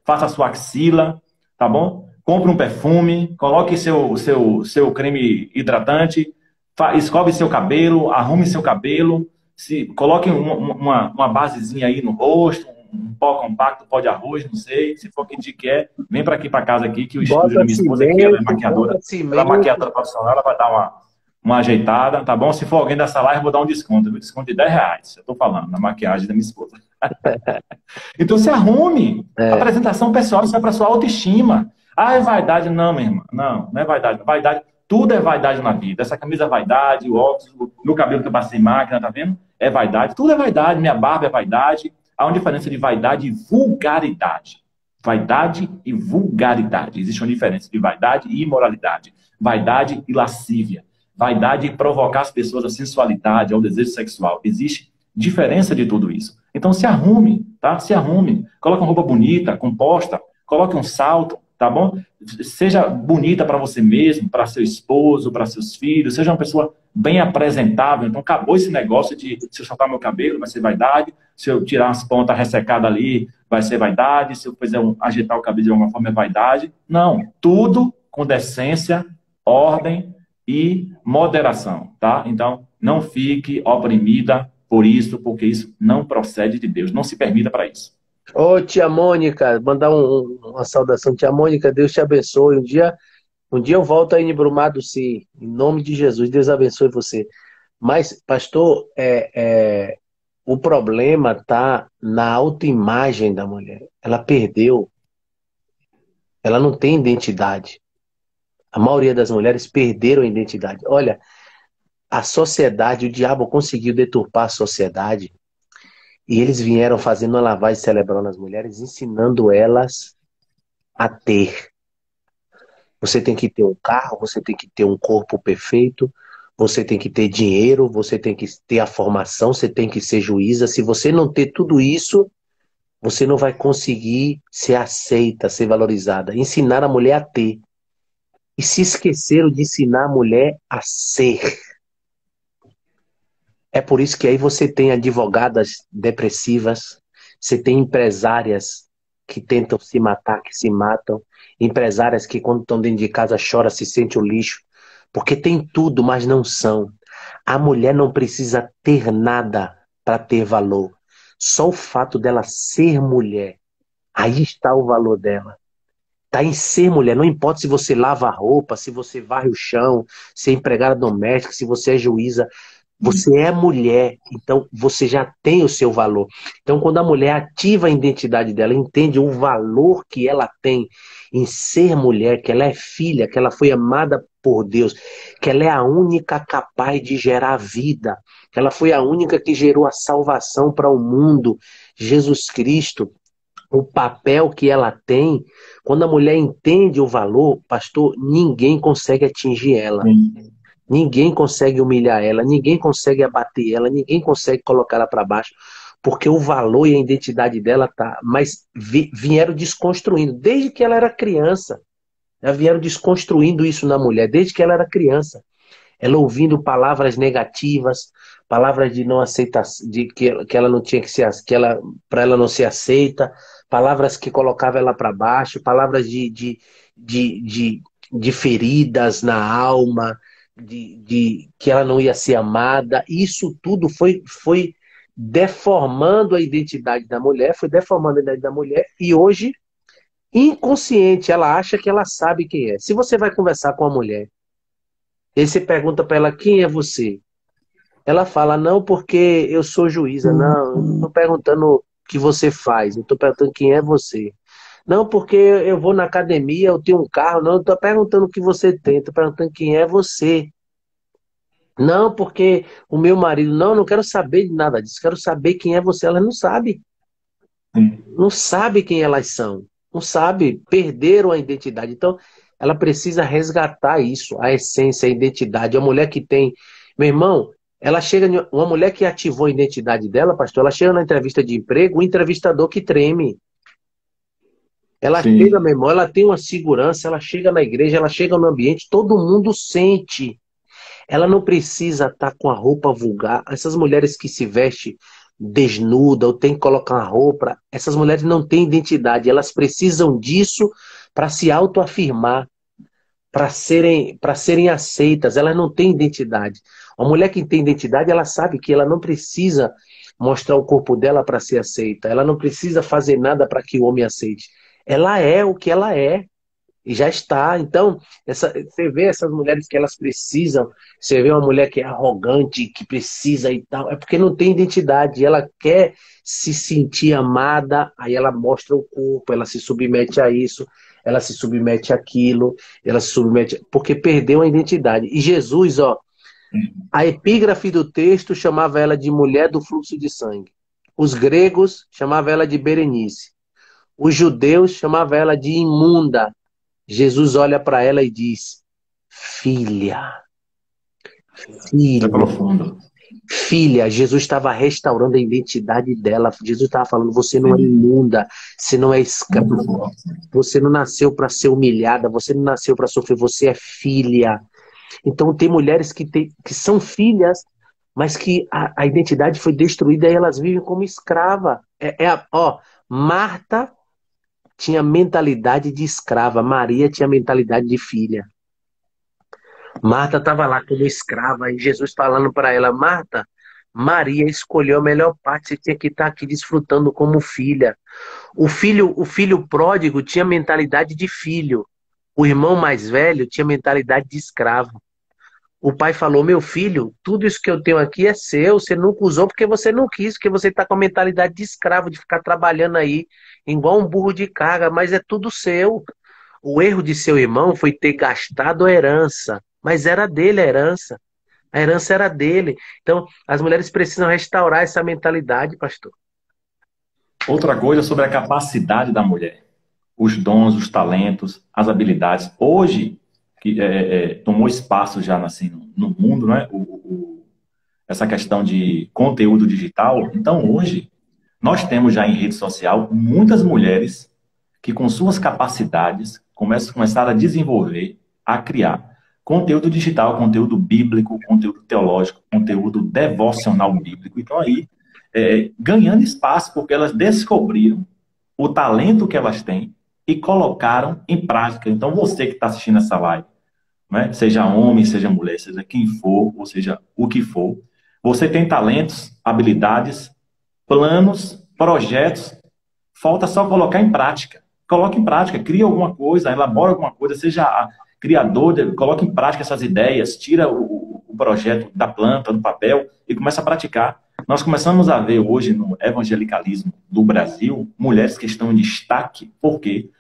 a sua axila, tá bom? Compre um perfume, coloque seu creme hidratante, escove seu cabelo, arrume seu cabelo, coloque uma basezinha aí no rosto, um pó compacto, pó de arroz, não sei. Se for o que a gente quer, vem para aqui para casa aqui, que o estúdio Bota da minha esposa aqui, ela é cimento, maquiadora. bota Ela é cimento. maquiadora profissional, ela vai dar uma ajeitada, tá bom? Se for alguém dessa live, eu vou dar um desconto, viu? Desconto de R$ 10. Eu tô falando, na maquiagem da minha esposa. Então se arrume. É. Apresentação pessoal, isso é para sua autoestima. Ah, é vaidade. Não, minha irmã. Não, não é vaidade. Vaidade, tudo é vaidade na vida. Essa camisa é vaidade, o óculos, o meu cabelo que eu passei em máquina, tá vendo? É vaidade. Tudo é vaidade. Minha barba é vaidade. Há uma diferença de vaidade e vulgaridade. Vaidade e vulgaridade. Existe uma diferença de vaidade e imoralidade. Vaidade e lascívia. Vaidade e provocar as pessoas à sensualidade, ao desejo sexual. Existe diferença de tudo isso. Então se arrume, tá? Se arrume. Coloque uma roupa bonita, composta. Coloque um salto, tá bom? Seja bonita para você mesmo, para seu esposo, para seus filhos. Seja uma pessoa bem apresentável. Então acabou esse negócio de se eu soltar meu cabelo, vai ser vaidade. Se eu tirar as pontas ressecadas ali, vai ser vaidade. Se eu fizer ajeitar o cabelo de alguma forma, é vaidade. Não. Tudo com decência, ordem e moderação, tá? Então, não fique oprimida por isso, porque isso não procede de Deus. Não se permita para isso. Ô, tia Mônica, mandar uma saudação. Tia Mônica, Deus te abençoe. Um dia eu volto aí em Brumado, sim. Em nome de Jesus, Deus abençoe você. Mas, pastor, o problema está na autoimagem da mulher. Ela perdeu. Ela não tem identidade. A maioria das mulheres perderam a identidade. Olha, a sociedade, o diabo conseguiu deturpar a sociedade e eles vieram fazendo uma lavagem cerebral nas mulheres, ensinando elas a ter. Você tem que ter um carro, você tem que ter um corpo perfeito, você tem que ter dinheiro, você tem que ter a formação, você tem que ser juíza. Se você não ter tudo isso, você não vai conseguir ser aceita, ser valorizada. Ensinar a mulher a ter. E se esqueceram de ensinar a mulher a ser. É por isso que aí você tem advogadas depressivas, você tem empresárias que tentam se matar, que se matam, empresárias que quando estão dentro de casa choram, se sentem o lixo, porque tem tudo, mas não são. A mulher não precisa ter nada para ter valor. Só o fato dela ser mulher, aí está o valor dela. Está em ser mulher, não importa se você lava a roupa, se você varre o chão, se é empregada doméstica, se você é juíza, você é mulher, então você já tem o seu valor. Então, quando a mulher ativa a identidade dela, entende o valor que ela tem em ser mulher, que ela é filha, que ela foi amada por Deus, que ela é a única capaz de gerar vida, que ela foi a única que gerou a salvação para o mundo, Jesus Cristo, o papel que ela tem, quando a mulher entende o valor, pastor, ninguém consegue atingir ela. Sim. Ninguém consegue humilhar ela, ninguém consegue abater ela, ninguém consegue colocar ela para baixo, porque o valor e a identidade dela tá. Mas vieram desconstruindo, desde que ela era criança. Já vieram desconstruindo isso na mulher, desde que ela era criança. Ela ouvindo palavras negativas, palavras de não aceitação, de que ela não tinha que ser, que ela, para ela não ser aceita, palavras que colocavam ela para baixo, palavras de, de, de feridas na alma, de que ela não ia ser amada. Isso tudo foi deformando a identidade da mulher, foi deformando a identidade da mulher, e hoje, inconsciente, ela acha que ela sabe quem é. Se você vai conversar com a mulher, e aí você pergunta para ela, quem é você? Ela fala, não, porque eu sou juíza. Não, eu não estou perguntando o que você faz, eu estou perguntando quem é você. Não, porque eu vou na academia, eu tenho um carro. Não, eu estou perguntando o que você tem, estou perguntando quem é você. Não, porque o meu marido... Não, não quero saber de nada disso, quero saber quem é você. Ela não sabe. Sim. Não sabe quem elas são. Não sabe, perderam a identidade. Então, ela precisa resgatar isso, a essência, a identidade. A mulher que tem... Meu irmão, ela chega... Uma mulher que ativou a identidade dela, pastor, ela chega na entrevista de emprego, o entrevistador que treme. Ela chega, Sim. meu irmão, ela tem uma segurança, ela chega na igreja, ela chega no ambiente, todo mundo sente. Ela não precisa estar com a roupa vulgar. Essas mulheres que se vestem desnuda ou tem que colocar uma roupa, essas mulheres não têm identidade. Elas precisam disso para se autoafirmar, para serem aceitas. Elas não têm identidade. Uma mulher que tem identidade, ela sabe que ela não precisa mostrar o corpo dela para ser aceita. Ela não precisa fazer nada para que o homem aceite. Ela é o que ela é. E já está. Então, você vê essas mulheres que elas precisam, você vê uma mulher que é arrogante, que precisa e tal, é porque não tem identidade. Ela quer se sentir amada, aí ela mostra o corpo, ela se submete a isso, ela se submete àquilo, ela se submete. Porque perdeu a identidade. E Jesus, ó, a epígrafe do texto chamava ela de mulher do fluxo de sangue. Os gregos chamavam ela de Berenice. Os judeus chamavam ela de imunda. Jesus olha para ela e diz: Filha, É filha, profundo. filha. Jesus estava restaurando a identidade dela. Jesus estava falando: você não é Sim. imunda, você não é escrava, Muito forte. você não nasceu para ser humilhada, você não nasceu para sofrer, você é filha. Então, tem mulheres que são filhas, mas que a identidade foi destruída e elas vivem como escrava. Ó, Marta tinha mentalidade de escrava, Maria tinha mentalidade de filha. Marta estava lá como escrava e Jesus falando para ela: Marta, Maria escolheu a melhor parte, você tinha que estar aqui desfrutando como filha. O filho pródigo tinha mentalidade de filho. O irmão mais velho tinha mentalidade de escravo. O pai falou: meu filho, tudo isso que eu tenho aqui é seu, você nunca usou porque você não quis, porque você está com a mentalidade de escravo, de ficar trabalhando aí, igual um burro de carga, mas é tudo seu. O erro de seu irmão foi ter gastado a herança, mas era dele a herança. A herança era dele. Então, as mulheres precisam restaurar essa mentalidade, pastor. Outra coisa sobre a capacidade da mulher, os dons, os talentos, as habilidades. Hoje, que tomou espaço já assim, no mundo, né? Essa questão de conteúdo digital. Então, hoje, nós temos já em rede social muitas mulheres que, com suas capacidades, começaram a desenvolver, a criar conteúdo digital, conteúdo bíblico, conteúdo teológico, conteúdo devocional bíblico. Então, aí, ganhando espaço, porque elas descobriram o talento que elas têm e colocaram em prática. Então, você que está assistindo essa live, né? Seja homem, seja mulher, seja quem for, ou seja, o que for, você tem talentos, habilidades, planos, projetos, falta só colocar em prática. Coloque em prática, cria alguma coisa, elabora alguma coisa, seja criador, coloque em prática essas ideias, tira o projeto da planta, do papel e começa a praticar. Nós começamos a ver hoje no evangelicalismo do Brasil mulheres que estão em destaque, porque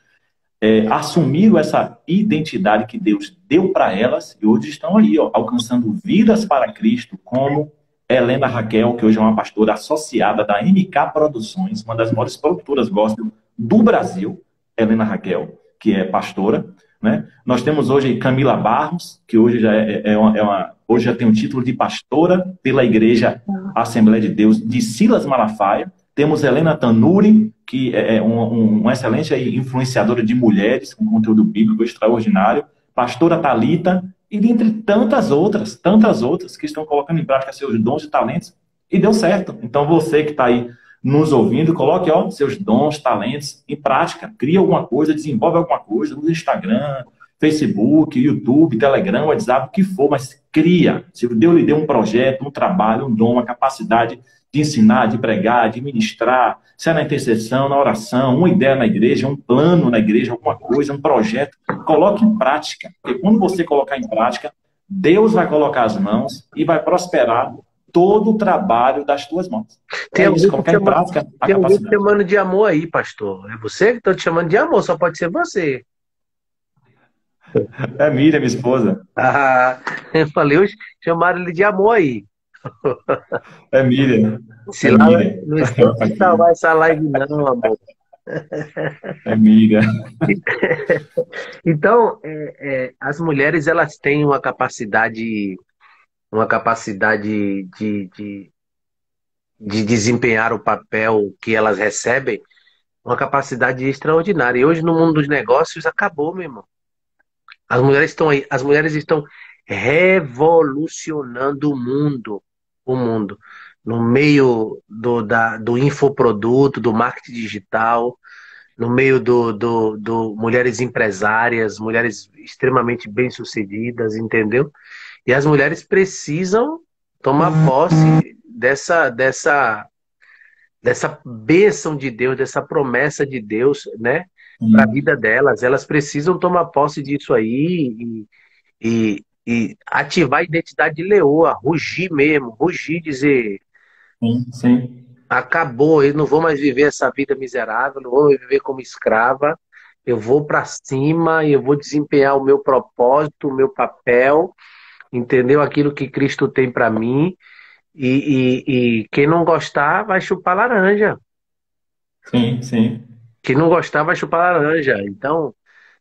assumiram essa identidade que Deus deu para elas e hoje estão aí, ó, alcançando vidas para Cristo, como Helena Raquel, que hoje é uma pastora associada da MK Produções, uma das maiores produtoras gospel do Brasil, Helena Raquel, que é pastora, né? Nós temos hoje Camila Barros, que hoje já hoje já tem o título de pastora pela Igreja Assembleia de Deus de Silas Malafaia. Temos Helena Tanuri, que é uma excelente influenciadora de mulheres, com conteúdo bíblico extraordinário. Pastora Talita, e dentre tantas outras que estão colocando em prática seus dons e talentos, e deu certo. Então, você que está aí nos ouvindo, coloque seus dons, talentos em prática. Crie alguma coisa, desenvolve alguma coisa no Instagram, Facebook, YouTube, Telegram, WhatsApp, o que for, mas cria. Se Deus lhe deu um projeto, um trabalho, um dom, uma capacidade de ensinar, de pregar, de ministrar, se é na intercessão, na oração, uma ideia na igreja, um plano na igreja, alguma coisa, um projeto, coloque em prática. Porque quando você colocar em prática, Deus vai colocar as mãos e vai prosperar todo o trabalho das tuas mãos. Tem Isso, alguém colocar em prática a tem alguém te capacidade. chamando de amor aí, pastor. É você que está te chamando de amor, só pode ser você. É Miriam, minha esposa. Ah, eu falei, hoje chamaram ele de amor aí. É Miriam. Se É lá Miriam. não esquece de salvar essa live, não, amor. É Miriam. Então, as mulheres elas têm uma capacidade de desempenhar o papel que elas recebem, uma capacidade extraordinária. E hoje no mundo dos negócios acabou, meu irmão. As mulheres estão aí, as mulheres estão revolucionando o mundo, no meio do infoproduto, do marketing digital, no meio do mulheres empresárias, mulheres extremamente bem-sucedidas, entendeu? E as mulheres precisam. tomar posse dessa bênção de Deus, dessa promessa de Deus, né, para a Sim, vida delas. Elas precisam tomar posse disso aí e ativar a identidade de leoa, rugir mesmo, rugir, dizer, sim, sim. acabou, eu não vou mais viver essa vida miserável, não vou mais viver como escrava, eu vou para cima, eu vou desempenhar o meu propósito, o meu papel, entendeu? Aquilo que Cristo tem para mim, e quem não gostar vai chupar laranja. Sim, sim. Quem não gostar vai chupar laranja. Então,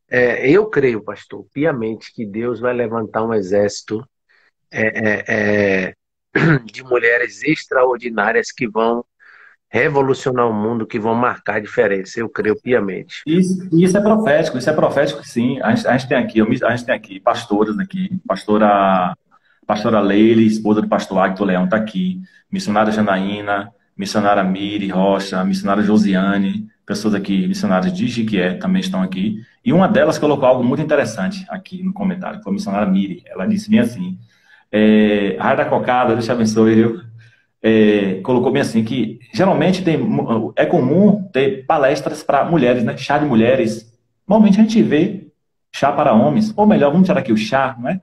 eu creio, pastor, piamente, que Deus vai levantar um exército é, de mulheres extraordinárias que vão revolucionar o mundo, que vão marcar a diferença. Eu creio piamente. Isso é profético sim. A gente tem aqui, a gente tem aqui pastoras aqui, pastora Leila, esposa do pastor Agto Leão está aqui, missionária Janaína, missionária Miri Rocha, missionária Josiane, pessoas aqui, missionárias de Jiquié também estão aqui. E uma delas colocou algo muito interessante aqui no comentário, que foi a missionária Miri. Ela disse bem assim, Raia da Cocada, Deus te abençoe, viu? Colocou bem assim que geralmente é comum ter palestras para mulheres, né? Chá de mulheres. Normalmente a gente vê chá para homens, ou melhor, vamos tirar aqui o chá, não é?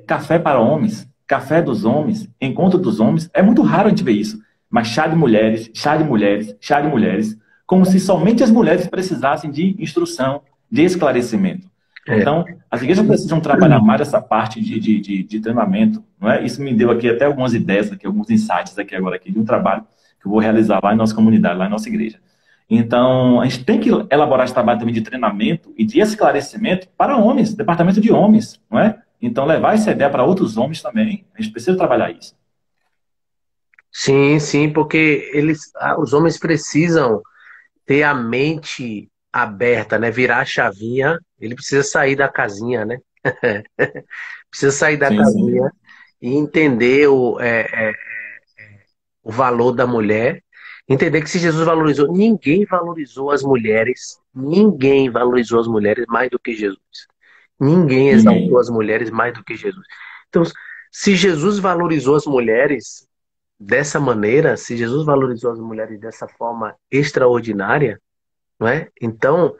Café para homens, café dos homens, encontro dos homens. É muito raro a gente ver isso. Mas chá de mulheres, chá de mulheres, chá de mulheres, como se somente as mulheres precisassem de instrução, de esclarecimento. É. Então, as igrejas precisam trabalhar mais essa parte de treinamento, não é? Isso me deu aqui até algumas ideias, aqui, alguns insights aqui agora aqui, de um trabalho que eu vou realizar lá em nossa comunidade, lá em nossa igreja. Então, a gente tem que elaborar esse trabalho também de treinamento e de esclarecimento para homens, departamento de homens, não é? Então, levar essa ideia para outros homens também. A gente precisa trabalhar isso. Sim, sim, porque os homens precisam ter a mente aberta, né? Virar a chavinha. Ele precisa sair da casinha, né? Precisa sair da Sim, casinha sim. e entender o valor da mulher. Entender que se Jesus valorizou, ninguém valorizou as mulheres mais do que Jesus. Ninguém exaltou Ninguém. as mulheres mais do que Jesus. Então, se Jesus valorizou as mulheres dessa maneira, se Jesus valorizou as mulheres dessa forma extraordinária, não é? Então,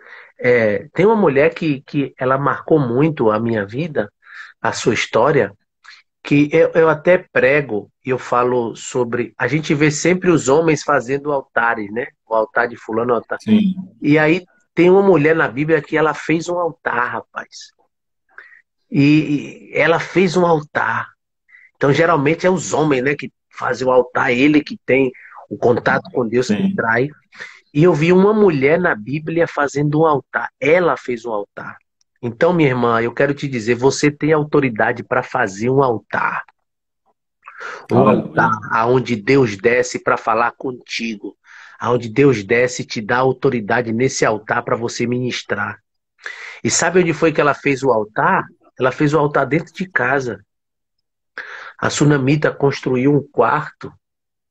tem uma mulher que ela marcou muito a minha vida, a sua história, que eu até prego e eu falo sobre. A gente vê sempre os homens fazendo altares, né? O altar de fulano, o altar. Sim. E aí tem uma mulher na Bíblia que ela fez um altar, rapaz. E ela fez um altar. Então, geralmente é os homens, né, que fazem o altar, ele que tem o contato com Deus que Sim. traz. E eu vi uma mulher na Bíblia fazendo um altar. Ela fez um altar. Então, minha irmã, eu quero te dizer, você tem autoridade para fazer um altar. Um altar Aleluia. aonde Deus desce para falar contigo. Aonde Deus desce e te dá autoridade nesse altar para você ministrar. E sabe onde foi que ela fez o altar? Ela fez o altar dentro de casa. A sunamita construiu um quarto,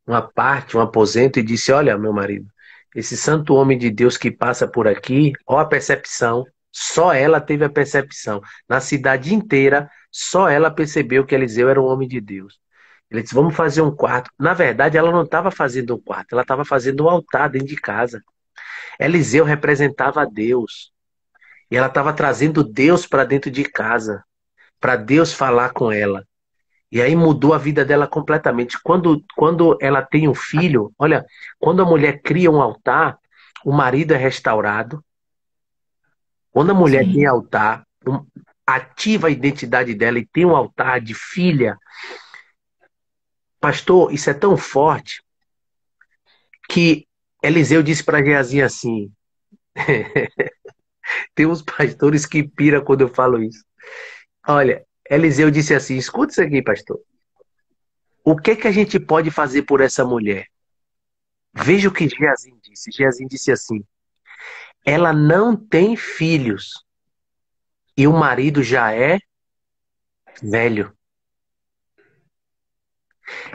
uma parte, um aposento e disse: Olha, meu marido, esse santo homem de Deus que passa por aqui, ó a percepção, só ela teve a percepção. Na cidade inteira, só ela percebeu que Eliseu era um homem de Deus. Ele disse: Vamos fazer um quarto. Na verdade, ela não estava fazendo um quarto, ela estava fazendo um altar dentro de casa. Eliseu representava a Deus. E ela estava trazendo Deus para dentro de casa, para Deus falar com ela. E aí mudou a vida dela completamente. Quando ela tem um filho, olha, quando a mulher cria um altar, o marido é restaurado. Quando a mulher tem Sim. altar, ativa a identidade dela e tem um altar de filha, pastor, isso é tão forte que Eliseu disse para Geazi assim: tem uns pastores que piram quando eu falo isso. Olha, Eliseu disse assim: escuta isso aqui, pastor. O que que a gente pode fazer por essa mulher? Veja o que Geazi disse. Geazi disse assim: ela não tem filhos e o marido já é velho.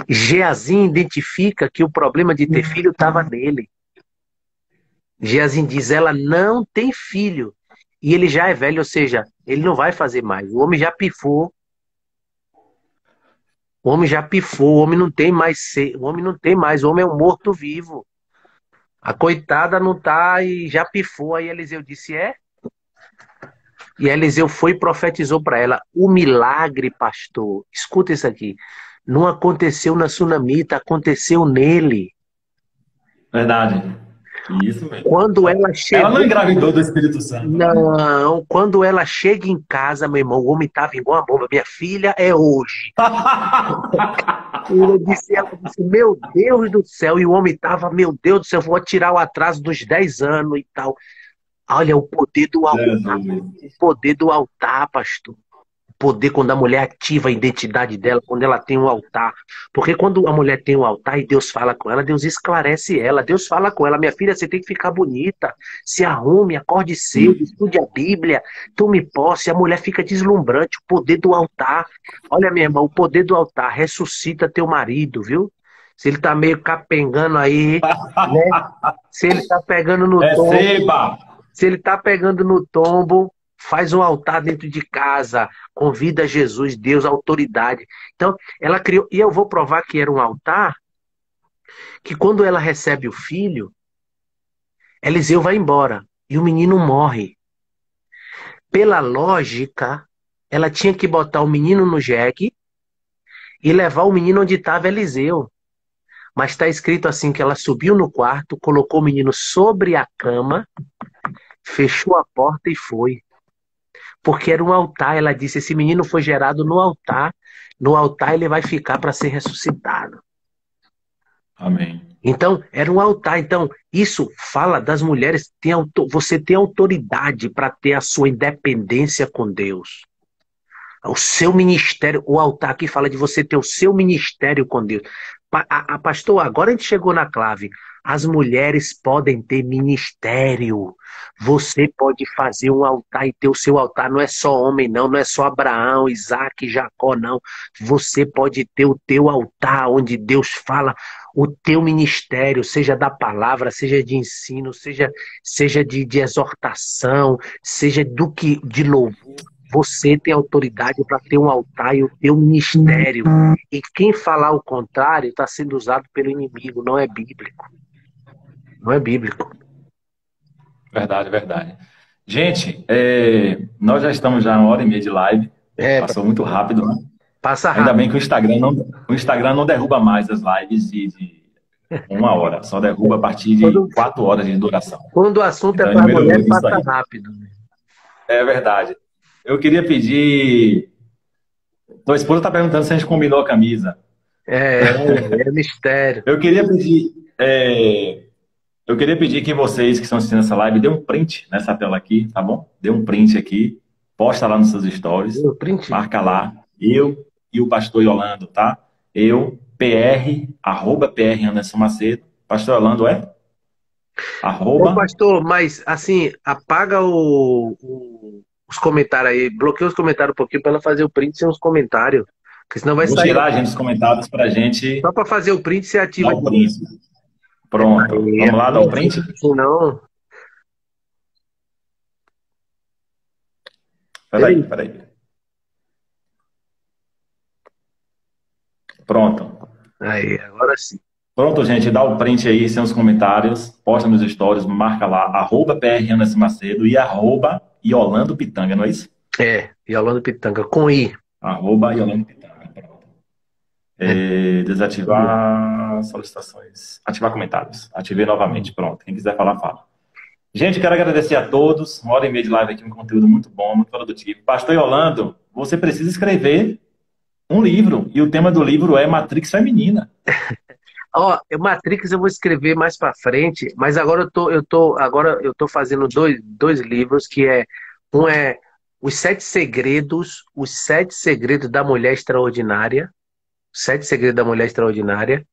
Geazim identifica que o problema de ter filho estava nele. Geazim diz: ela não tem filho e ele já é velho, ou seja, ele não vai fazer mais. O homem já pifou. O homem já pifou, o homem não tem mais, o homem não tem mais, o homem é um morto-vivo. A coitada não tá e já pifou. Aí Eliseu disse: é? E Eliseu foi e profetizou para ela: o milagre, pastor, escuta isso aqui, não aconteceu na sunamita, aconteceu nele. Verdade. Isso mesmo. Quando ela Ela não chegou, engravidou do Espírito Santo, né? não, quando ela chega em casa, meu irmão, o homem tava igual uma bomba. Minha filha é hoje. Ela disse, meu Deus do céu, e o homem tava, meu Deus do céu, vou tirar o atraso dos 10 anos e tal. Olha, Jesus. o poder do altar, pastor. Poder quando a mulher ativa a identidade dela, quando ela tem um altar. Porque quando a mulher tem um altar e Deus fala com ela, Deus esclarece ela. Deus fala com ela: minha filha, você tem que ficar bonita, se arrume, acorde cedo, estude a Bíblia, tome posse. A mulher fica deslumbrante, o poder do altar. Olha, minha irmã, o poder do altar ressuscita teu marido, viu? Se ele tá meio capengando aí, né? Se ele tá pegando no tom, Receba! se ele está pegando no tombo, faz um altar dentro de casa, convida Jesus, Deus, autoridade. Então, ela criou, e eu vou provar que era um altar, que quando ela recebe o filho, Eliseu vai embora e o menino morre. Pela lógica, ela tinha que botar o menino no jegue e levar o menino onde estava Eliseu. Mas está escrito assim que ela subiu no quarto, colocou o menino sobre a cama, fechou a porta e foi. Porque era um altar. Ela disse: esse menino foi gerado no altar. No altar ele vai ficar para ser ressuscitado. Amém. Então, era um altar. Então, isso fala das mulheres. Você tem autoridade para ter a sua independência com Deus. O seu ministério, o altar aqui fala de você ter o seu ministério com Deus. Pastor, agora a gente chegou na clave. As mulheres podem ter ministério. Você pode fazer um altar e ter o seu altar. Não é só homem, não. Não é só Abraão, Isaac, Jacó, não. Você pode ter o teu altar, onde Deus fala o teu ministério, seja da palavra, seja de ensino, seja de exortação, seja do que de louvor. Você tem autoridade para ter um altar e o teu ministério. E quem falar o contrário está sendo usado pelo inimigo, não é bíblico. Não é bíblico. Verdade, verdade. Gente, nós já estamos já 1h30 de live. É, Passou muito rápido, né? passa Ainda bem rápido. que o Instagram não derruba mais as lives de 1 hora. Só derruba a partir de Quando, 4 horas de duração. quando o assunto é Então, ele para mulher, melhorou isso passa aí. rápido. É verdade. Eu queria pedir. Tua esposa está perguntando se a gente combinou a camisa. É mistério. Eu queria pedir. Eu queria pedir que vocês que estão assistindo essa live dê um print nessa tela aqui, tá bom? Dê um print aqui, posta lá nos seus stories, O print. marca lá, eu e o pastor Yolando, tá? Eu, PR, @PR Anderson Macedo. Pastor Yolando Ô, arroba, pastor, mas assim, apaga os comentários aí, bloqueia os comentários um pouquinho para ela fazer o print sem os comentários. Porque senão vai vou sair. tirar, gente, os comentários pra gente Só para fazer o print, você dar ativa o de novo. print. Pronto. Aí, Vamos lá dar o print? não. Peraí, peraí. Pronto. Aí, agora sim. Pronto, gente, dá o print aí sem os comentários, posta nos stories, marca lá, @PR Anderson Macedo e @Yolando Pitanga, não é isso? Yolanda Pitanga, com I. @Yolando Pitanga, pronto. É. Desativar solicitações, ativar comentários, ativei novamente, pronto. Quem quiser falar, fala. Gente, quero agradecer a todos, 1h30 de live aqui, um conteúdo muito bom, muito produtivo. Pastor Yolando, você precisa escrever um livro, e o tema do livro é Matrix Feminina. Ó, Matrix eu vou escrever mais pra frente, mas agora eu tô fazendo dois livros um é Os Sete Segredos da Mulher Extraordinária, Os Sete Segredos da Mulher Extraordinária,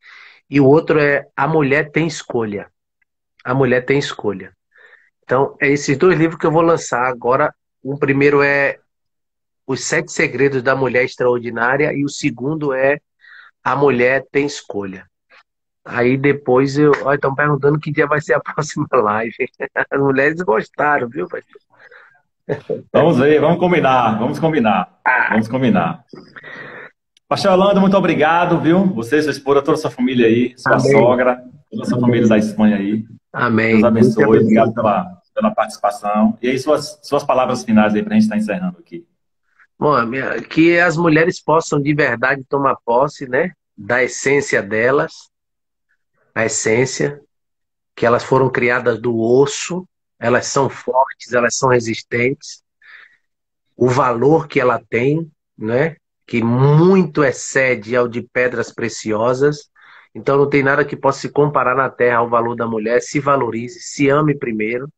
e o outro é A Mulher Tem Escolha. A Mulher Tem Escolha. Então, é esses dois livros que eu vou lançar agora. O primeiro é Os Sete Segredos da Mulher Extraordinária e o segundo é A Mulher Tem Escolha. Aí depois estão perguntando que dia vai ser a próxima live. As mulheres gostaram, viu, pastor? Vamos ver, vamos combinar, vamos combinar, Ah, vamos combinar. Pastor Orlando, muito obrigado, viu? Você, sua esposa, toda a sua família aí, sua Amém. sogra, toda a sua família Amém. da Espanha aí. Deus Amém. Deus te abençoe, abençoe obrigado também. pela participação. E aí, suas palavras finais aí para a gente estar encerrando aqui. Bom, que as mulheres possam de verdade tomar posse, né, da essência delas, a essência, que elas foram criadas do osso, elas são fortes, elas são resistentes, o valor que ela tem, né, que muito excede ao de pedras preciosas. Então não tem nada que possa se comparar na terra ao valor da mulher. Se valorize, se ame primeiro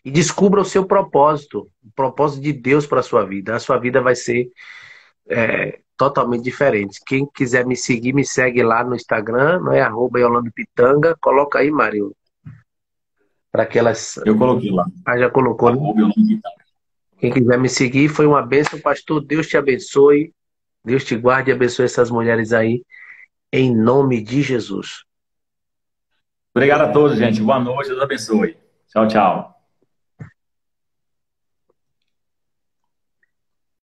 e descubra o seu propósito, o propósito de Deus para a sua vida. A sua vida vai ser totalmente diferente. Quem quiser me seguir, me segue lá no Instagram, não é @Yolando Pitanga. Coloca aí, Mário, para que elas. Eu coloquei lá, Ah, já colocou, né? arroba Yolanda. Quem quiser me seguir, foi uma bênção, pastor. Deus te abençoe. Deus te guarde e abençoe essas mulheres aí, em nome de Jesus. Obrigado a todos, gente. Boa noite, Deus abençoe. Tchau, tchau.